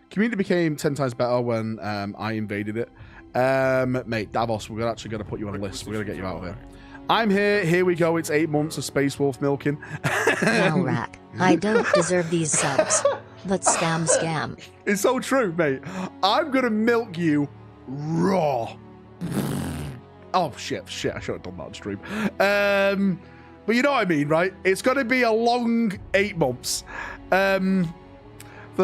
Community became 10 times better when I invaded it. Mate, Davos, we're actually going to put you on a list. We're going to get you out of here. I'm here. Here we go. It's 8 months of Space Wolf milking. Valrak, I don't deserve these subs. But scam. It's so true, mate. I'm going to milk you raw. Oh, shit. I should have done that on stream. But you know what I mean, right? It's going to be a long 8 months. The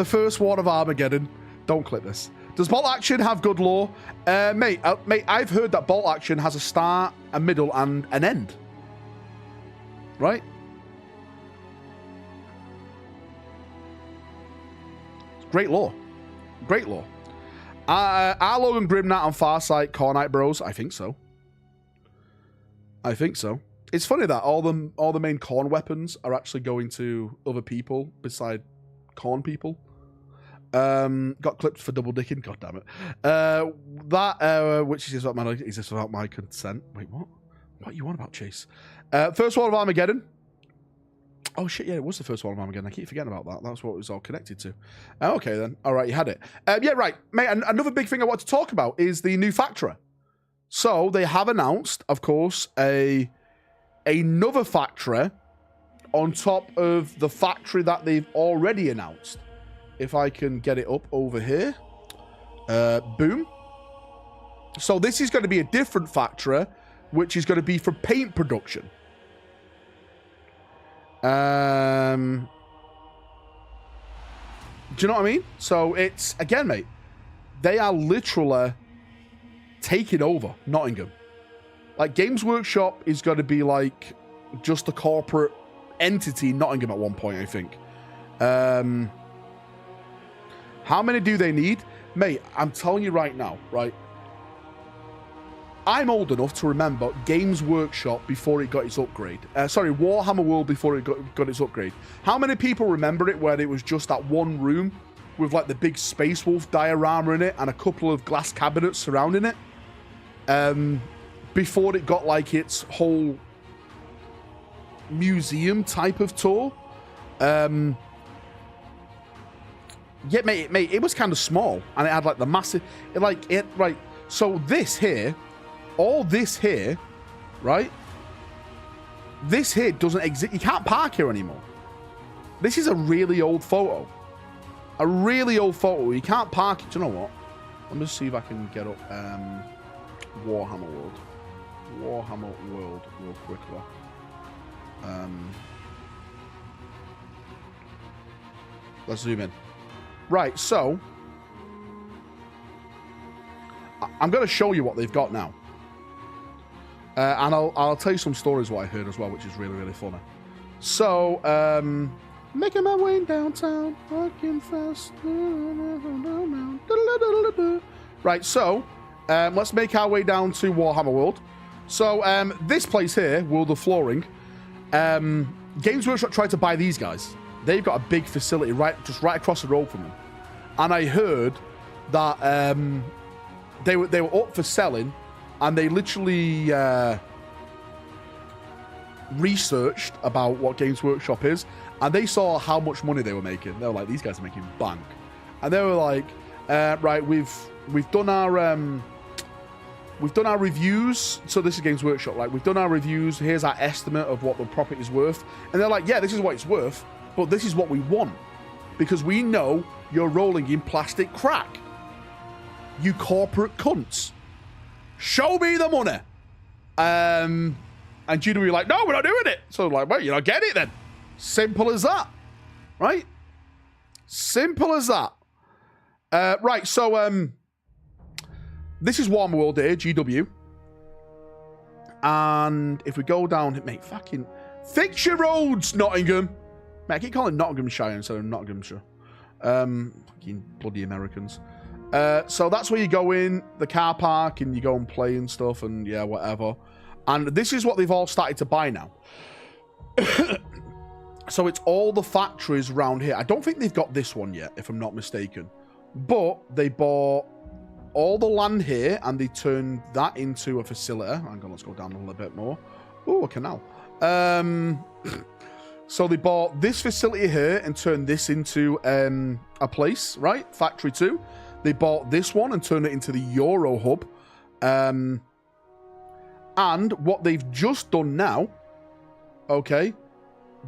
first one of Armageddon. Don't click this. Does Bolt Action have good lore? Mate, I've heard that Bolt Action has a start, a middle, and an end. Right? Great lore. Great lore. Are Logan Grimnat and Farsight Khornite bros? I think so. It's funny that all the main Khorne weapons are actually going to other people beside Khorne people. Got clipped for double dicking. God damn it. Which is without my consent. Wait, what? What you on about, Chase? First one of Armageddon. Oh shit, yeah, it was the first one of Armageddon. I keep forgetting about that. That's what it was all connected to. Okay then. All right, you had it. Yeah, right, mate. Another big thing I want to talk about is the new Factory. So they have announced, of course, another Factory on top of the Factory that they've already announced. If I can get it up over here. Boom. So this is going to be a different Factory, which is going to be for paint production. Do you know what I mean? So it's, again, mate, they are literally taking over Nottingham. Like, Games Workshop is going to be like just a corporate entity in Nottingham at one point, I think. How many do they need? Mate, I'm telling you right now, right? I'm old enough to remember Games Workshop before it got its upgrade. Warhammer World before it got its upgrade. How many people remember it where it was just that one room with like the big Space Wolf diorama in it and a couple of glass cabinets surrounding it? Before it got like its whole museum type of tour. Yeah, mate, it was kind of small, and it had like the massive, right. So this here, all this here, right? This here doesn't exist. You can't park here anymore. This is a really old photo. A really old photo. You can't park it. Do you know what? Let me see if I can get up Warhammer World. Warhammer World real quickly. Let's zoom in. Right, so I'm going to show you what they've got now. And I'll tell you some stories what I heard as well, which is really, really funny. So, making my way downtown, walking fast. Right, so, let's make our way down to Warhammer World. So, this place here, World of Flooring, Games Workshop tried to buy these guys. They've got a big facility just right across the road from them. And I heard that they were up for selling, and they literally researched about what Games Workshop is, and they saw how much money they were making. They were like, these guys are making bank. And they were like, right, we've done our reviews. So this is Games Workshop. Like, we've done our reviews. Here's our estimate of what the property is worth. And they're like, yeah, this is what it's worth, but this is what we want, because we know you're rolling in plastic crack. You corporate cunts. Show me the money. And Judah were like, no, we're not doing it. So like, well, you don't get it then. Simple as that. Right? Simple as that. Right, so this is Warhammer World here, GW. And if we go down, mate, fucking fix your roads, Nottingham. Mate, I keep calling it Nottinghamshire instead of Nottinghamshire. Fucking bloody Americans. So that's where you go in, the car park, and you go and play and stuff, and yeah, whatever. And this is what they've all started to buy now. So it's all the factories around here. I don't think they've got this one yet, if I'm not mistaken. But they bought all the land here, and they turned that into a facility. Hang on, let's go down a little bit more. Oh, a canal. So they bought this facility here and turned this into a place, right? Factory 2. They bought this one and turned it into the Euro Hub. And what they've just done now, okay,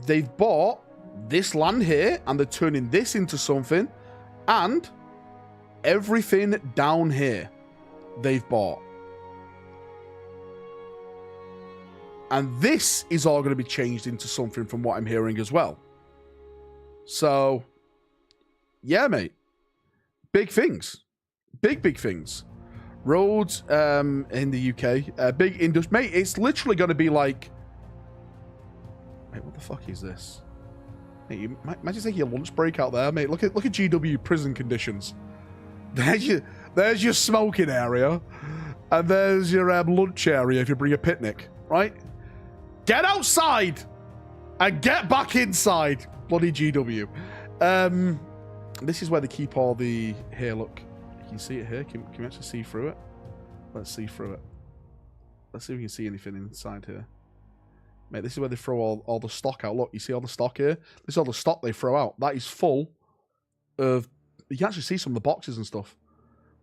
they've bought this land here and they're turning this into something. And everything down here they've bought. And this is all going to be changed into something from what I'm hearing as well. So, yeah, mate. Big things. Big things. Roads in the UK. Big industry. Mate, it's literally going to be like... Mate, what the fuck is this? Mate, you imagine taking your lunch break out there, mate. Look at GW prison conditions. There's your smoking area. And there's your lunch area if you bring a picnic. Right? Get outside! And get back inside. Bloody GW. This is where they keep all the... Here, look. You can see it here. Can we actually see through it? Let's see through it. Let's see if we can see anything inside here. Mate, this is where they throw all the stock out. Look, you see all the stock here? This is all the stock they throw out. That is full of... You can actually see some of the boxes and stuff.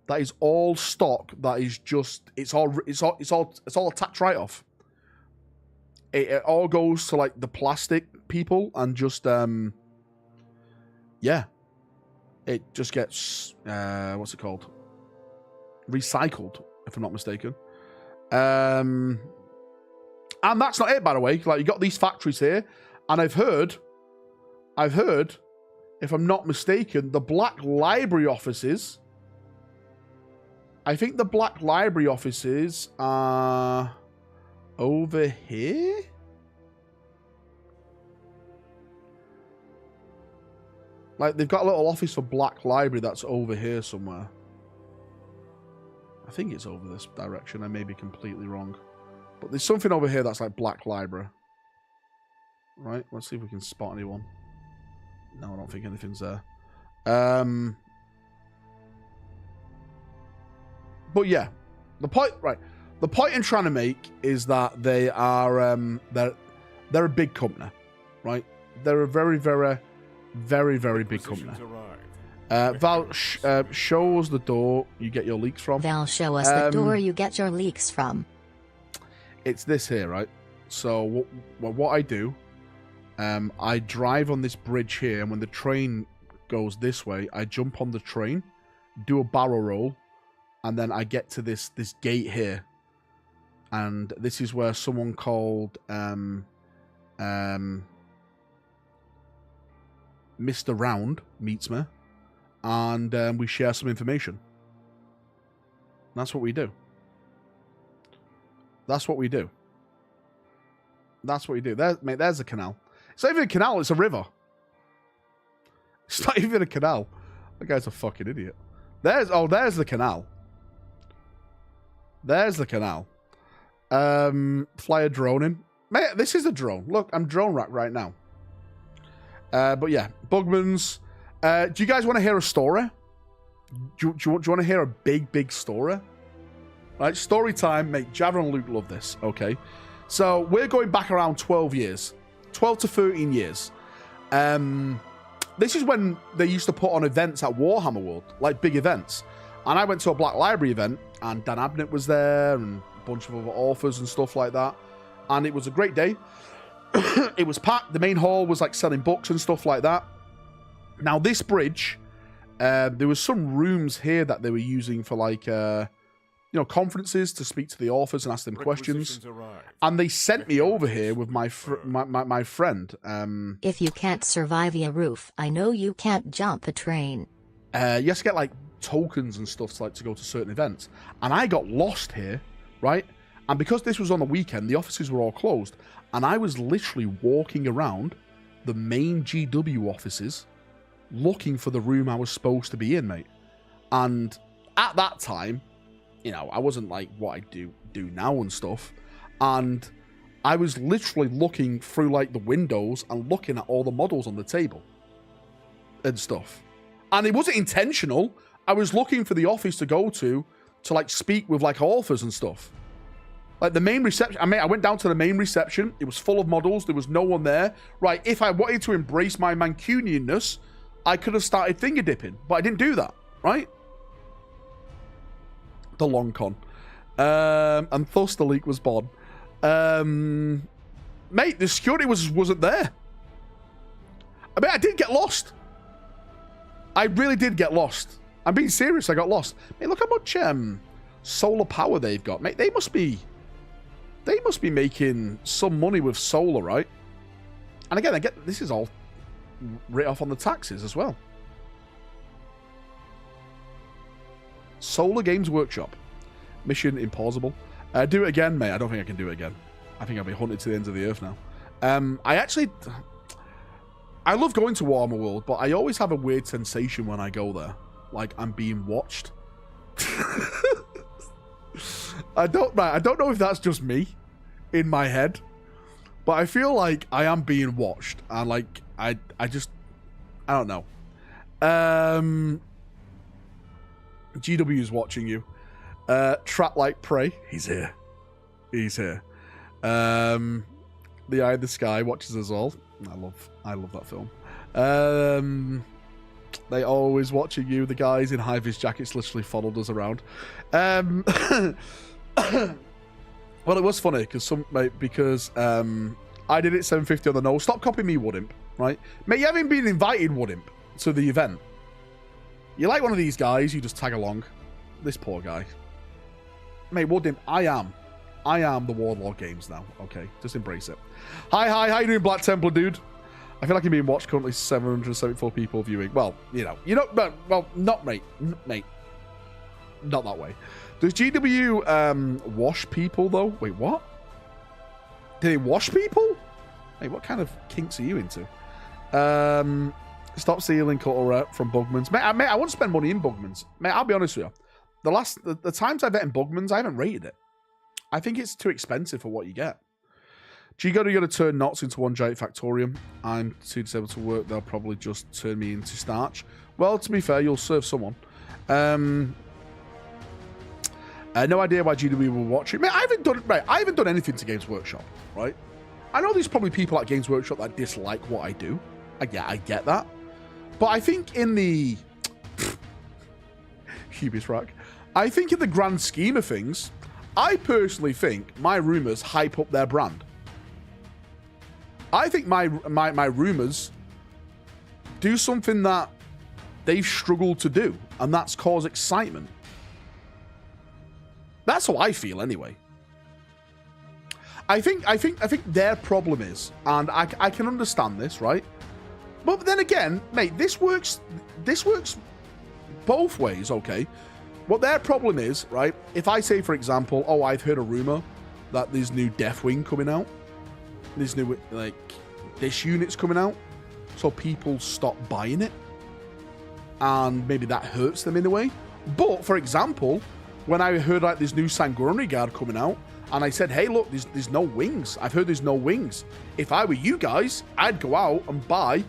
That is all stock. That is just... It's all a tax write-off. It all goes to, like, the plastic people and just... Yeah. It just gets, what's it called? Recycled, if I'm not mistaken. And that's not it, by the way. Like, you got these factories here, and I've heard, if I'm not mistaken, the Black Library offices. I think the Black Library offices are over here. Like, they've got a little office for Black Library that's over here somewhere. I think it's over this direction. I may be completely wrong. But there's something over here that's like Black Library. Right, let's see if we can spot anyone. No, I don't think anything's there. But yeah, the point I'm trying to make is that they are, they're a big company, right? They're a very, very big company. Val, show us the door you get your leaks from. Val, show us the door you get your leaks from. It's this here, right? So what I do, I drive on this bridge here, and when the train goes this way, I jump on the train, do a barrel roll, and then I get to this gate here. And this is where someone called Mr. Round meets me, and we share some information. That's what we do. That's what we do. That's what we do. There, mate, there's a canal. It's not even a canal, it's a river. It's not even a canal. That guy's a fucking idiot. There's the canal. There's the canal. Fly a drone in. Mate, this is a drone. Look, I'm drone rack right now. But yeah, Bugmans. Do you guys want to hear a story? Do you want to hear a big story? Right, story time. Mate, Javon and Luke love this. Okay. So we're going back around 12 years. 12 to 13 years. This is when they used to put on events at Warhammer World, like big events. And I went to a Black Library event, and Dan Abnett was there, and a bunch of other authors and stuff like that. And it was a great day. It was packed. The main hall was like selling books and stuff like that. Now this bridge, there was some rooms here that they were using for like, conferences to speak to the authors and ask them questions. And they sent me over here with my friend. If you can't survive a roof, I know you can't jump a train. You have to get like tokens and stuff to go to certain events. And I got lost here, right? And because this was on the weekend, the offices were all closed. And I was literally walking around the main GW offices looking for the room I was supposed to be in, mate. And at that time, you know, I wasn't like what I do now and stuff. And I was literally looking through like the windows and looking at all the models on the table and stuff. And it wasn't intentional. I was looking for the office to go to like speak with like authors and stuff. Like the main reception, I went down to the main reception. It was full of models. There was no one there. Right, if I wanted to embrace my Mancunianness, I could have started finger dipping, but I didn't do that, right? The long con. And thus the leak was born. Mate, the security wasn't there. I mean, I did get lost. I really did get lost. I'm being serious, I got lost. Mate, look how much solar power they've got. Mate, they must be making some money with solar, right? And again, I get this is all written off on the taxes as well. Solar Games Workshop. Mission Impossible. Do it again, mate. I don't think I can do it again. I think I'll be hunted to the ends of the earth now. I love going to Warhammer World, but I always have a weird sensation when I go there. Like I'm being watched. I don't know if that's just me in my head, but I feel like I am being watched, and like I don't know. GW is watching you. Trap like prey. He's here. The Eye of the Sky watches us all. I love that film. They always watching you. The guys in high-vis jackets literally followed us around. Well, it was funny because I did it 750 on the nose. Stop copying me, Woodimp. Right, mate? You haven't been invited, Woodimp, to the event. You're like one of these guys. You just tag along. This poor guy, mate. Woodimp, I am the Warlord Games now. Okay, just embrace it. Hi, how you doing, Black Templar dude? I feel like I'm being watched currently. 774 people viewing. Well, not mate, not that way. Does GW wash people though? Wait, what? Do they wash people? Hey, what kind of kinks are you into? Stop stealing Cutter from Bugman's. Mate, I want to spend money in Bugman's. Mate, I'll be honest with you. The times I've bet in Bugman's, I haven't rated it. I think it's too expensive for what you get. You got to turn knots into one giant factorium. I'm too disabled to work. They'll probably just turn me into starch. Well, to be fair, you'll serve someone. No idea why GW will watch it. Mate, I haven't done anything to Games Workshop, right? I know there's probably people at Games Workshop that dislike what I do. I get that. But I think in the Hubris Rack, I think in the grand scheme of things, I personally think my rumors hype up their brand. I think my rumors do something that they've struggled to do, and that's cause excitement. That's how I feel anyway. I think their problem is, and I can understand this, right? But then again, mate, this works both ways, okay? What their problem is, right? If I say, for example, oh, I've heard a rumor that there's new Deathwing coming out. There's new, like, this unit's coming out. So people stop buying it. And maybe that hurts them in a way. But, for example, when I heard, like, this new Sanguinary Guard coming out, and I said, hey, look, there's no wings. I've heard there's no wings. If I were you guys, I'd go out and buy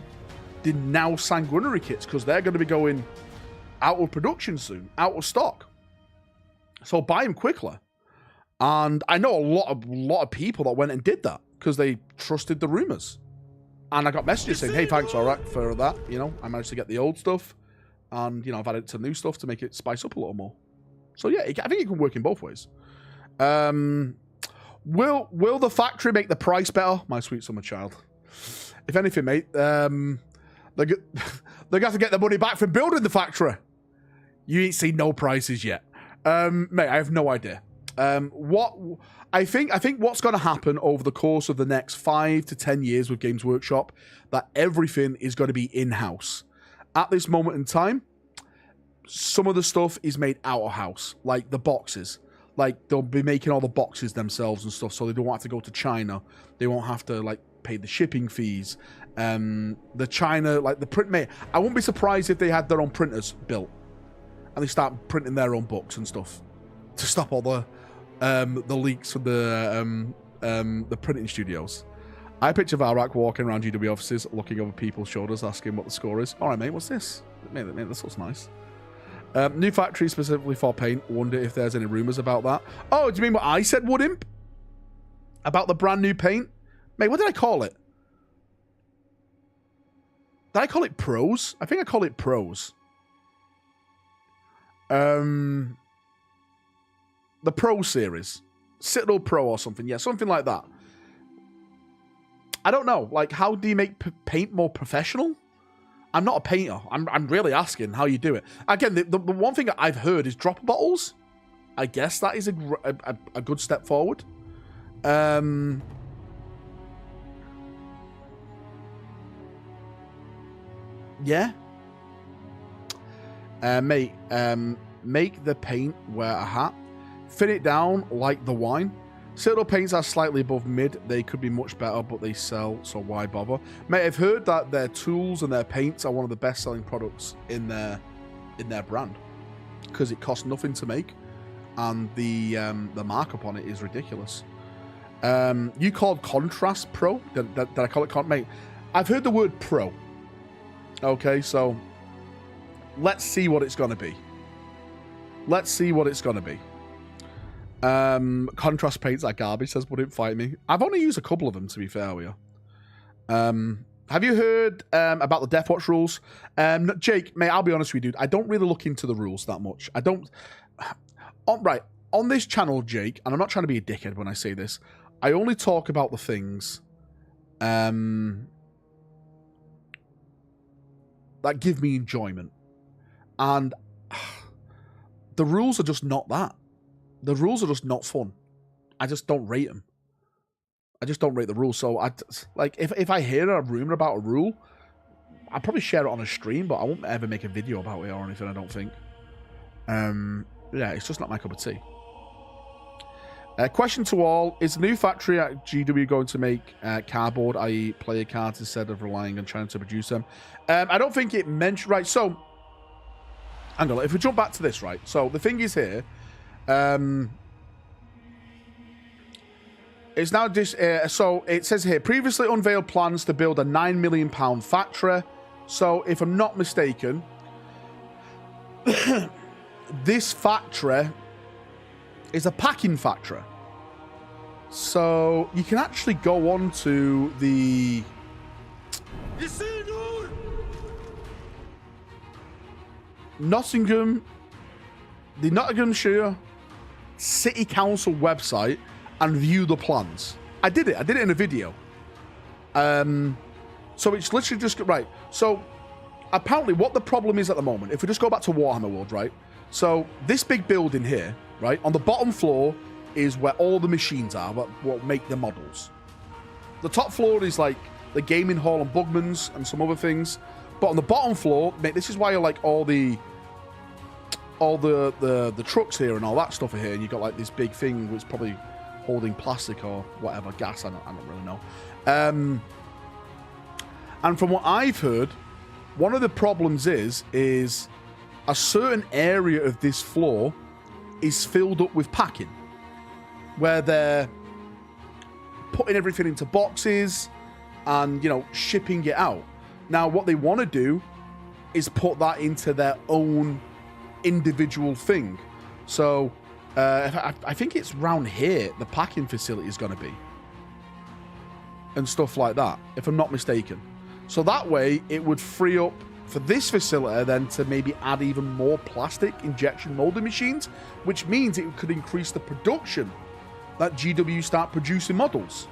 the now Sanguinary kits, because they're going to be going out of production soon, out of stock. So buy them quickly. And I know a lot of people that went and did that because they trusted the rumors. And I got messages saying, hey, thanks, Valrak, for that. You know, I managed to get the old stuff. And, you know, I've added to new stuff to make it spice up a little more. So, yeah, I think it can work in both ways. Will the factory make the price better? My sweet summer child. If anything, mate, they're going to have to get the money back for building the factory. You ain't seen no prices yet. Mate, I have no idea. What I think what's going to happen over the course of the next 5 to 10 years with Games Workshop, that everything is going to be in-house. At this moment in time, some of the stuff is made out of house, like the boxes, Like, they'll be making all the boxes themselves and stuff, so they don't have to go to China. They won't have to, like, pay the shipping fees. The China, like, the print... Mate, I wouldn't be surprised if they had their own printers built. And they start printing their own books and stuff. To stop all the leaks from the printing studios. I picture Valrak walking around GW offices, looking over people's shoulders, asking what the score is. All right, mate, what's this? Mate, this looks nice. New factory specifically for paint. Wonder if there's any rumors about that. Oh, do you mean what I said, Woodimp? About the brand new paint? Mate, what did I call it? Did I call it Pros? I think I call it Pros. The Pro series. Citadel Pro or something. Yeah, something like that. I don't know. Like, how do you make paint more professional? I'm not a painter. I'm really asking how you do it. Again, the one thing I've heard is dropper bottles. I guess that is a good step forward. Yeah. Mate, make the paint wear a hat. Thin it down like the wine. Citadel paints are slightly above mid. They could be much better, but they sell, so why bother? Mate, I've heard that their tools and their paints are one of the best-selling products in their brand. Because it costs nothing to make. And the markup on it is ridiculous. You called Contrast Pro? Did I call it Mate, I've heard the word Pro. Okay, so let's see what it's going to be. Let's see what it's going to be. Contrast paints are garbage, says wouldn't fight me. I've only used a couple of them, to be fair with you. Have you heard about the Death Watch rules? Jake, mate, I'll be honest with you, dude. I don't really look into the rules that much. I don't... Right, on this channel, Jake, and I'm not trying to be a dickhead when I say this, I only talk about the things that give me enjoyment. And the rules are just not that. The rules are just not fun. I just don't rate them. I just don't rate the rules. So, if I hear a rumor about a rule, I'll probably share it on a stream, but I won't ever make a video about it or anything, I don't think. Yeah, it's just not my cup of tea. Question to all. Is the new factory at GW going to make cardboard, i.e. player cards, instead of relying on China to produce them? I don't think it mentioned... Right, so... Hang on, if we jump back to this, right? So, the thing is here... it's now just... so, it says here, previously unveiled plans to build a £9 million factory. So, if I'm not mistaken... this factory is a packing factory. So, you can actually go on to the... Nottinghamshire City Council website and view the plans. I did it in a video. So it's literally just... Right, so apparently what the problem is at the moment, if we just go back to Warhammer World, right? So this big building here, right? On the bottom floor is where all the machines are, what make the models. The top floor is like the gaming hall and Bugman's and some other things. But on the bottom floor, mate, this is why you like all the trucks here and all that stuff are here, and you got like this big thing which is probably holding plastic or whatever, gas, I don't really know. And from what I've heard, one of the problems is a certain area of this floor is filled up with packing, where they're putting everything into boxes and, you know, shipping it out. Now, what they want to do is put that into their own individual thing. So, I think it's round here the packing facility is going to be. And stuff like that, if I'm not mistaken. So that way, it would free up for this facility then to maybe add even more plastic injection molding machines, which means it could increase the production that GW start producing models.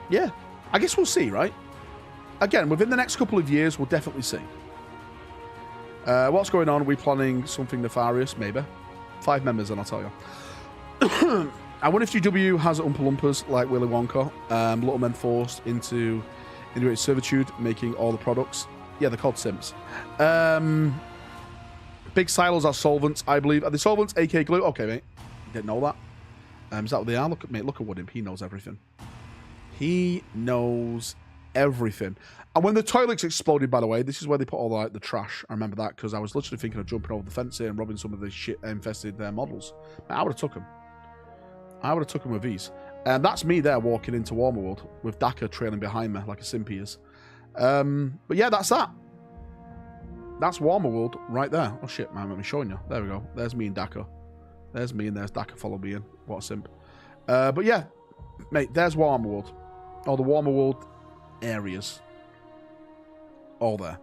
Yeah, I guess we'll see, right? Again, within the next couple of years, we'll definitely see. What's going on? Are we planning something nefarious? Maybe. 5 members, and I'll tell you. I wonder if GW has Oompa Loompas like Willy Wonka, little men forced into its servitude, making all the products. Yeah, they're called Sims. Big silos are solvents, I believe. Are they solvents, aka glue? Okay, mate. Didn't know that. Is that what they are? Look at mate. Look at Woodham. He knows everything. He knows everything. And when the toilets exploded, by the way, this is where they put all the trash. I remember that because I was literally thinking of jumping over the fence here and robbing some of the shit-infested models. I would have took them. I would have took them with these. And that's me there walking into Warhammer World with Daka trailing behind me like a simpy is. But yeah, that's that. That's Warhammer World right there. Oh shit, man, I'm showing you. There we go. There's me and Daka. There's me and there's Daka follow me in. What a simp. But yeah, mate, there's Warhammer World. All the Warhammer World areas. All there.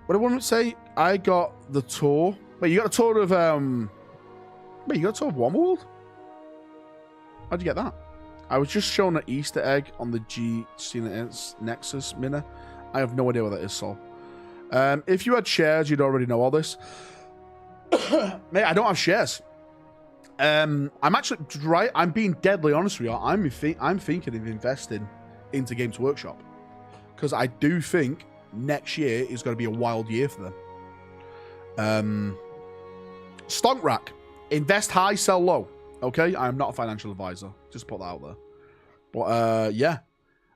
What I want to say, I got the tour. Wait, you got a tour of wait, you got a tour of Warhammer World? How'd you get that? I was just shown an Easter egg on the G Nexus Mini. I have no idea what that is, Sol. If you had shares, you'd already know all this. Mate, I don't have shares. I'm actually right. I'm being deadly honest with you. I'm thinking of investing into Games Workshop because I do think next year is going to be a wild year for them. Stonk Rack, invest high, sell low. Okay, I am not a financial advisor. Just put that out there. But yeah,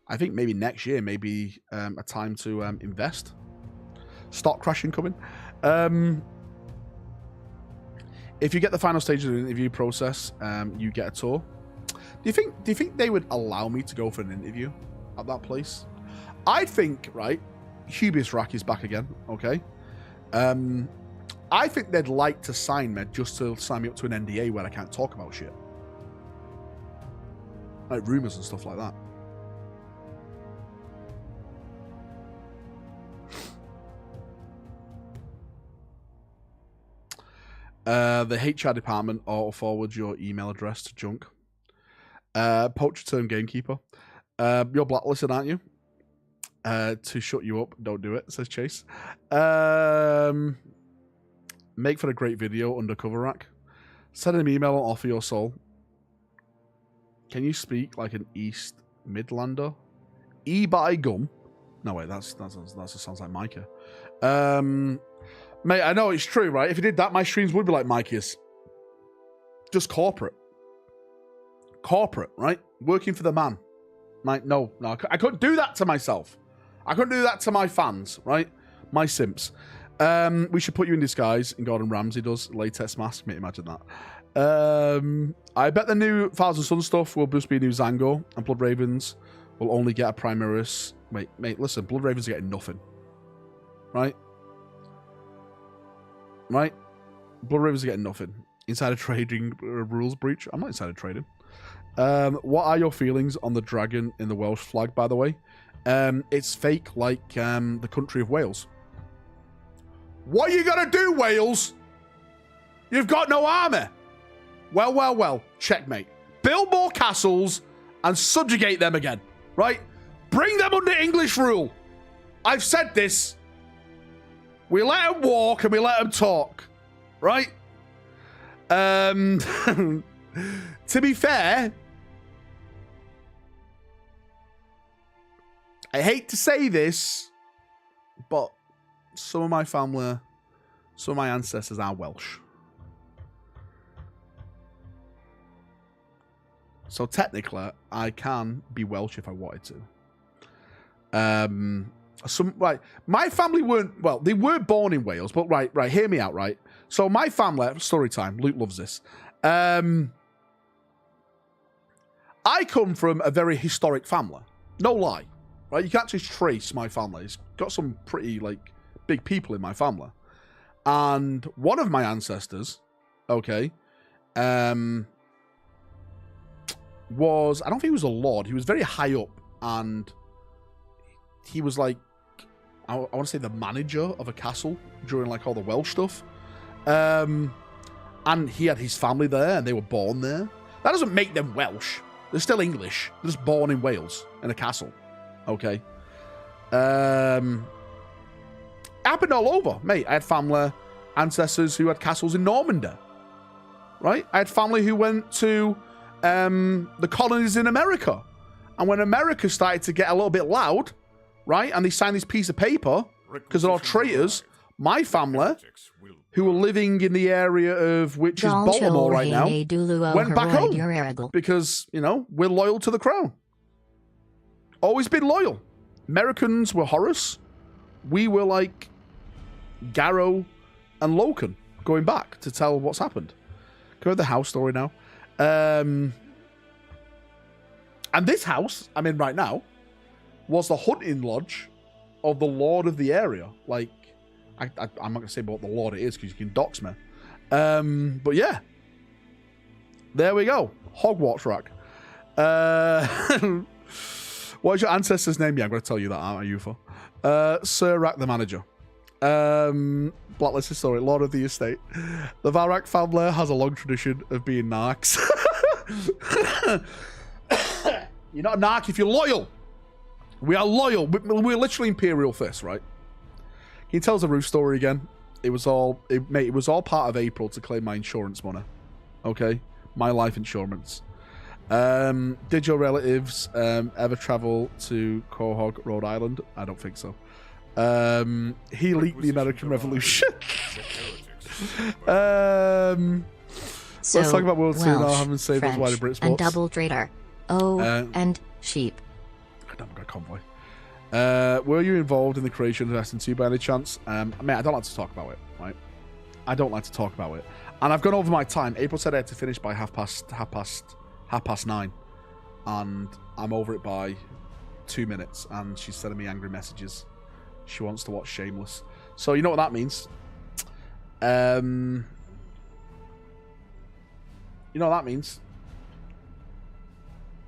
I think maybe next year may be a time to invest. Stock crashing coming. If you get the final stage of the interview process, you get a tour. Do you think they would allow me to go for an interview at that place? I think, right, Hubris Rack is back again, okay? I think they'd like to sign me just to sign me up to an NDA where I can't talk about shit. Like rumors and stuff like that. The HR department auto forwards your email address to junk. Poach return gamekeeper. You're blacklisted, aren't you? To shut you up, don't do it, says Chase. Make for a great video, undercover rack. Send an email and offer your soul. Can you speak like an East Midlander? E-by gum. No, wait, that sounds like Micah. Mate, I know it's true, right? If you did that, my streams would be like Micah's. Just corporate. Corporate, right? Working for the man. Like, no, I couldn't do that to myself. I couldn't do that to my fans, right? My simps. We should put you in disguise, and Gordon Ramsay does. Latex mask, mate, imagine that. I bet the new Thousand Sun stuff will just be a new Zango, and Blood Ravens will only get a Primaris. Wait, mate, listen, Blood Ravens are getting nothing. Right? Right? Blood Ravens are getting nothing. Insider trading rules breach. I'm not insider trading. What are your feelings on the dragon in the Welsh flag, by the way? It's fake like the country of Wales. What are you going to do, Wales? You've got no army. Well. Checkmate. Build more castles and subjugate them again. Right? Bring them under English rule. I've said this. We let them walk and we let them talk. Right? To be fair, I hate to say this, but some of my family, some of my ancestors are Welsh. So technically, I can be Welsh if I wanted to. My family weren't, well, they were born in Wales, but right, hear me out, right? So my family, story time, Luke loves this. I come from a very historic family. No lie. Right? You can't just trace my family. It's got some pretty, like, big people in my family. And one of my ancestors, okay, was, I don't think he was a lord. He was very high up. And he was, like, I want to say the manager of a castle during, like, all the Welsh stuff. And he had his family there, and they were born there. That doesn't make them Welsh. They're still English. They're just born in Wales, in a castle. Okay. It happened all over. Mate, I had family, ancestors who had castles in Normandy. Right? I had family who went to the colonies in America. And when America started to get a little bit loud, right, and they signed this piece of paper, Because there are traitors, my family, who are living in the area of which is Baltimore right now, went back home. Because, you know, we're loyal to the crown. Always been loyal. Americans were Horus. We were like Garrow and Loken going back to tell what's happened. Go to the house story now. And this house I'm in right now was the hunting lodge of the lord of the area. Like, I'm not going to say what the lord it is because you can dox me. But yeah. There we go. Hogwarts rack. What is your ancestor's name? Yeah, I'm going to tell you that, aren't I, UFO? Sir Rack the manager. Blacklisted story. Lord of the estate. The Valrak family has a long tradition of being narcs. You're not a narc if you're loyal. We are loyal. We're literally imperial fists, right? Can you tell us a roof story again? It was all part of April to claim my insurance money. Okay? My life insurance. Did your relatives ever travel to Quahog, Rhode Island? I don't think so. He leaked the American Revolution. Let's talk about World 2 now. I haven't saved us wider Brit sports. And double traitor. And sheep. I don't got convoy. Were you involved in the creation of SN2 by any chance? I mean, I don't like to talk about it, right? I don't like to talk about it. And I've gone over my time. April said I had to finish by half past 9. And I'm over it by 2 minutes. And she's sending me angry messages. She wants to watch Shameless. So you know what that means. You know what that means.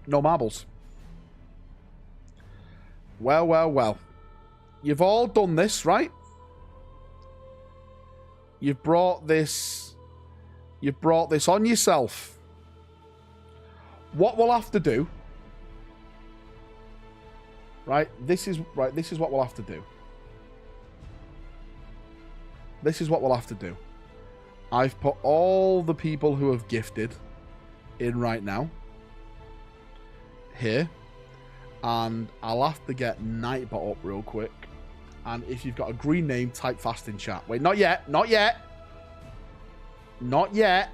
No marbles. Well. You've all done this, right? You've brought this on yourself. What we'll have to do, right? This is what we'll have to do. This is what we'll have to do. I've put all the people who have gifted in right now. Here. And I'll have to get Nightbot up real quick. And if you've got a green name, type fast in chat. Wait, not yet. Not yet. Not yet.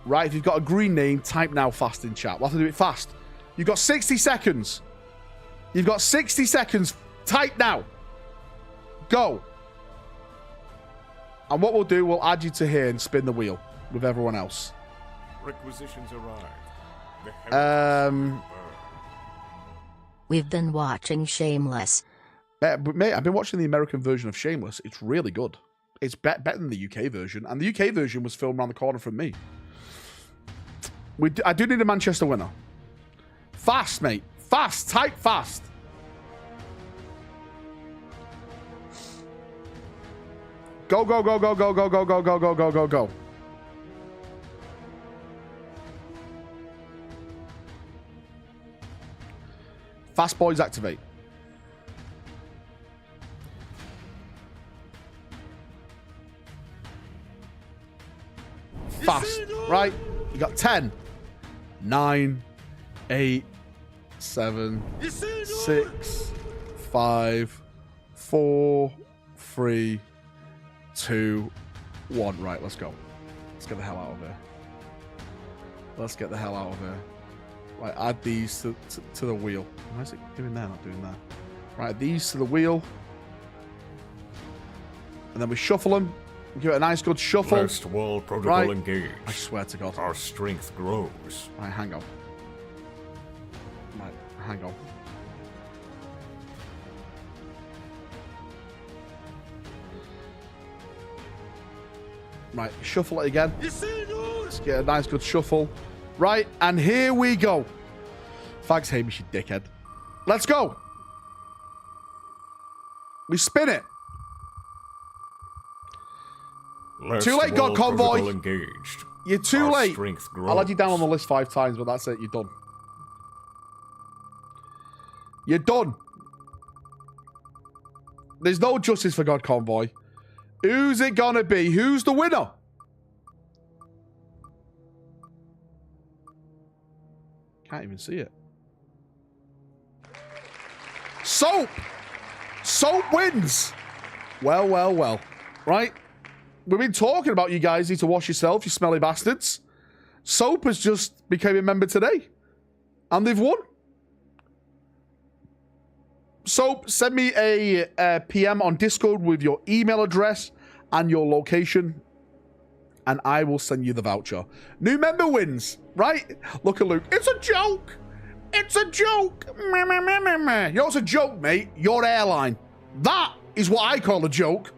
Right, if you've got a green name, type now fast in chat. We'll have to do it fast. You've got 60 seconds. You've got 60 seconds. Type now. Go. And what we'll do, we'll add you to here and spin the wheel with everyone else. Requisitions arrived. We've been watching Shameless. Mate, I've been watching the American version of Shameless. It's really good. It's better than the UK version. And the UK version was filmed around the corner from me. I do need a Manchester winner. Fast, mate. Fast. Type fast. Go, go, go, go, go, go, go, go, go, go, go, go, go. Fast boys activate. Fast. Right. You got 10, 9, 8, 7, 6, 5, 4, 3, 2, 1. Right, let's go. Let's get the hell out of here. Let's get the hell out of here. Right, add these to the wheel. Why is it doing that? Not doing that. Right, these to the wheel. And then we shuffle them. Give it a nice good shuffle. First wall protocol engaged. I swear to God. Our strength grows. Right, hang on. Right, hang on. Right, shuffle it again. Let's get a nice good shuffle. Right, and here we go. Thanks, Hamish, you dickhead. Let's go. We spin it. Too late, God Convoy. Engaged. You're too late. I'll add you down on the list 5 times, but that's it. You're done. You're done. There's no justice for God Convoy. Who's it gonna be? Who's the winner? Can't even see it. Soap! Soap wins. Well, well, well. Right? We've been talking about you guys need to wash yourself, you smelly bastards. Soap has just became a member today. And they've won. Soap, send me a PM on Discord with your email address and your location. And I will send you the voucher. New member wins. Right? Look at Luke. It's a joke. It's a joke. You know what's a joke, mate? Your airline. That is what I call a joke.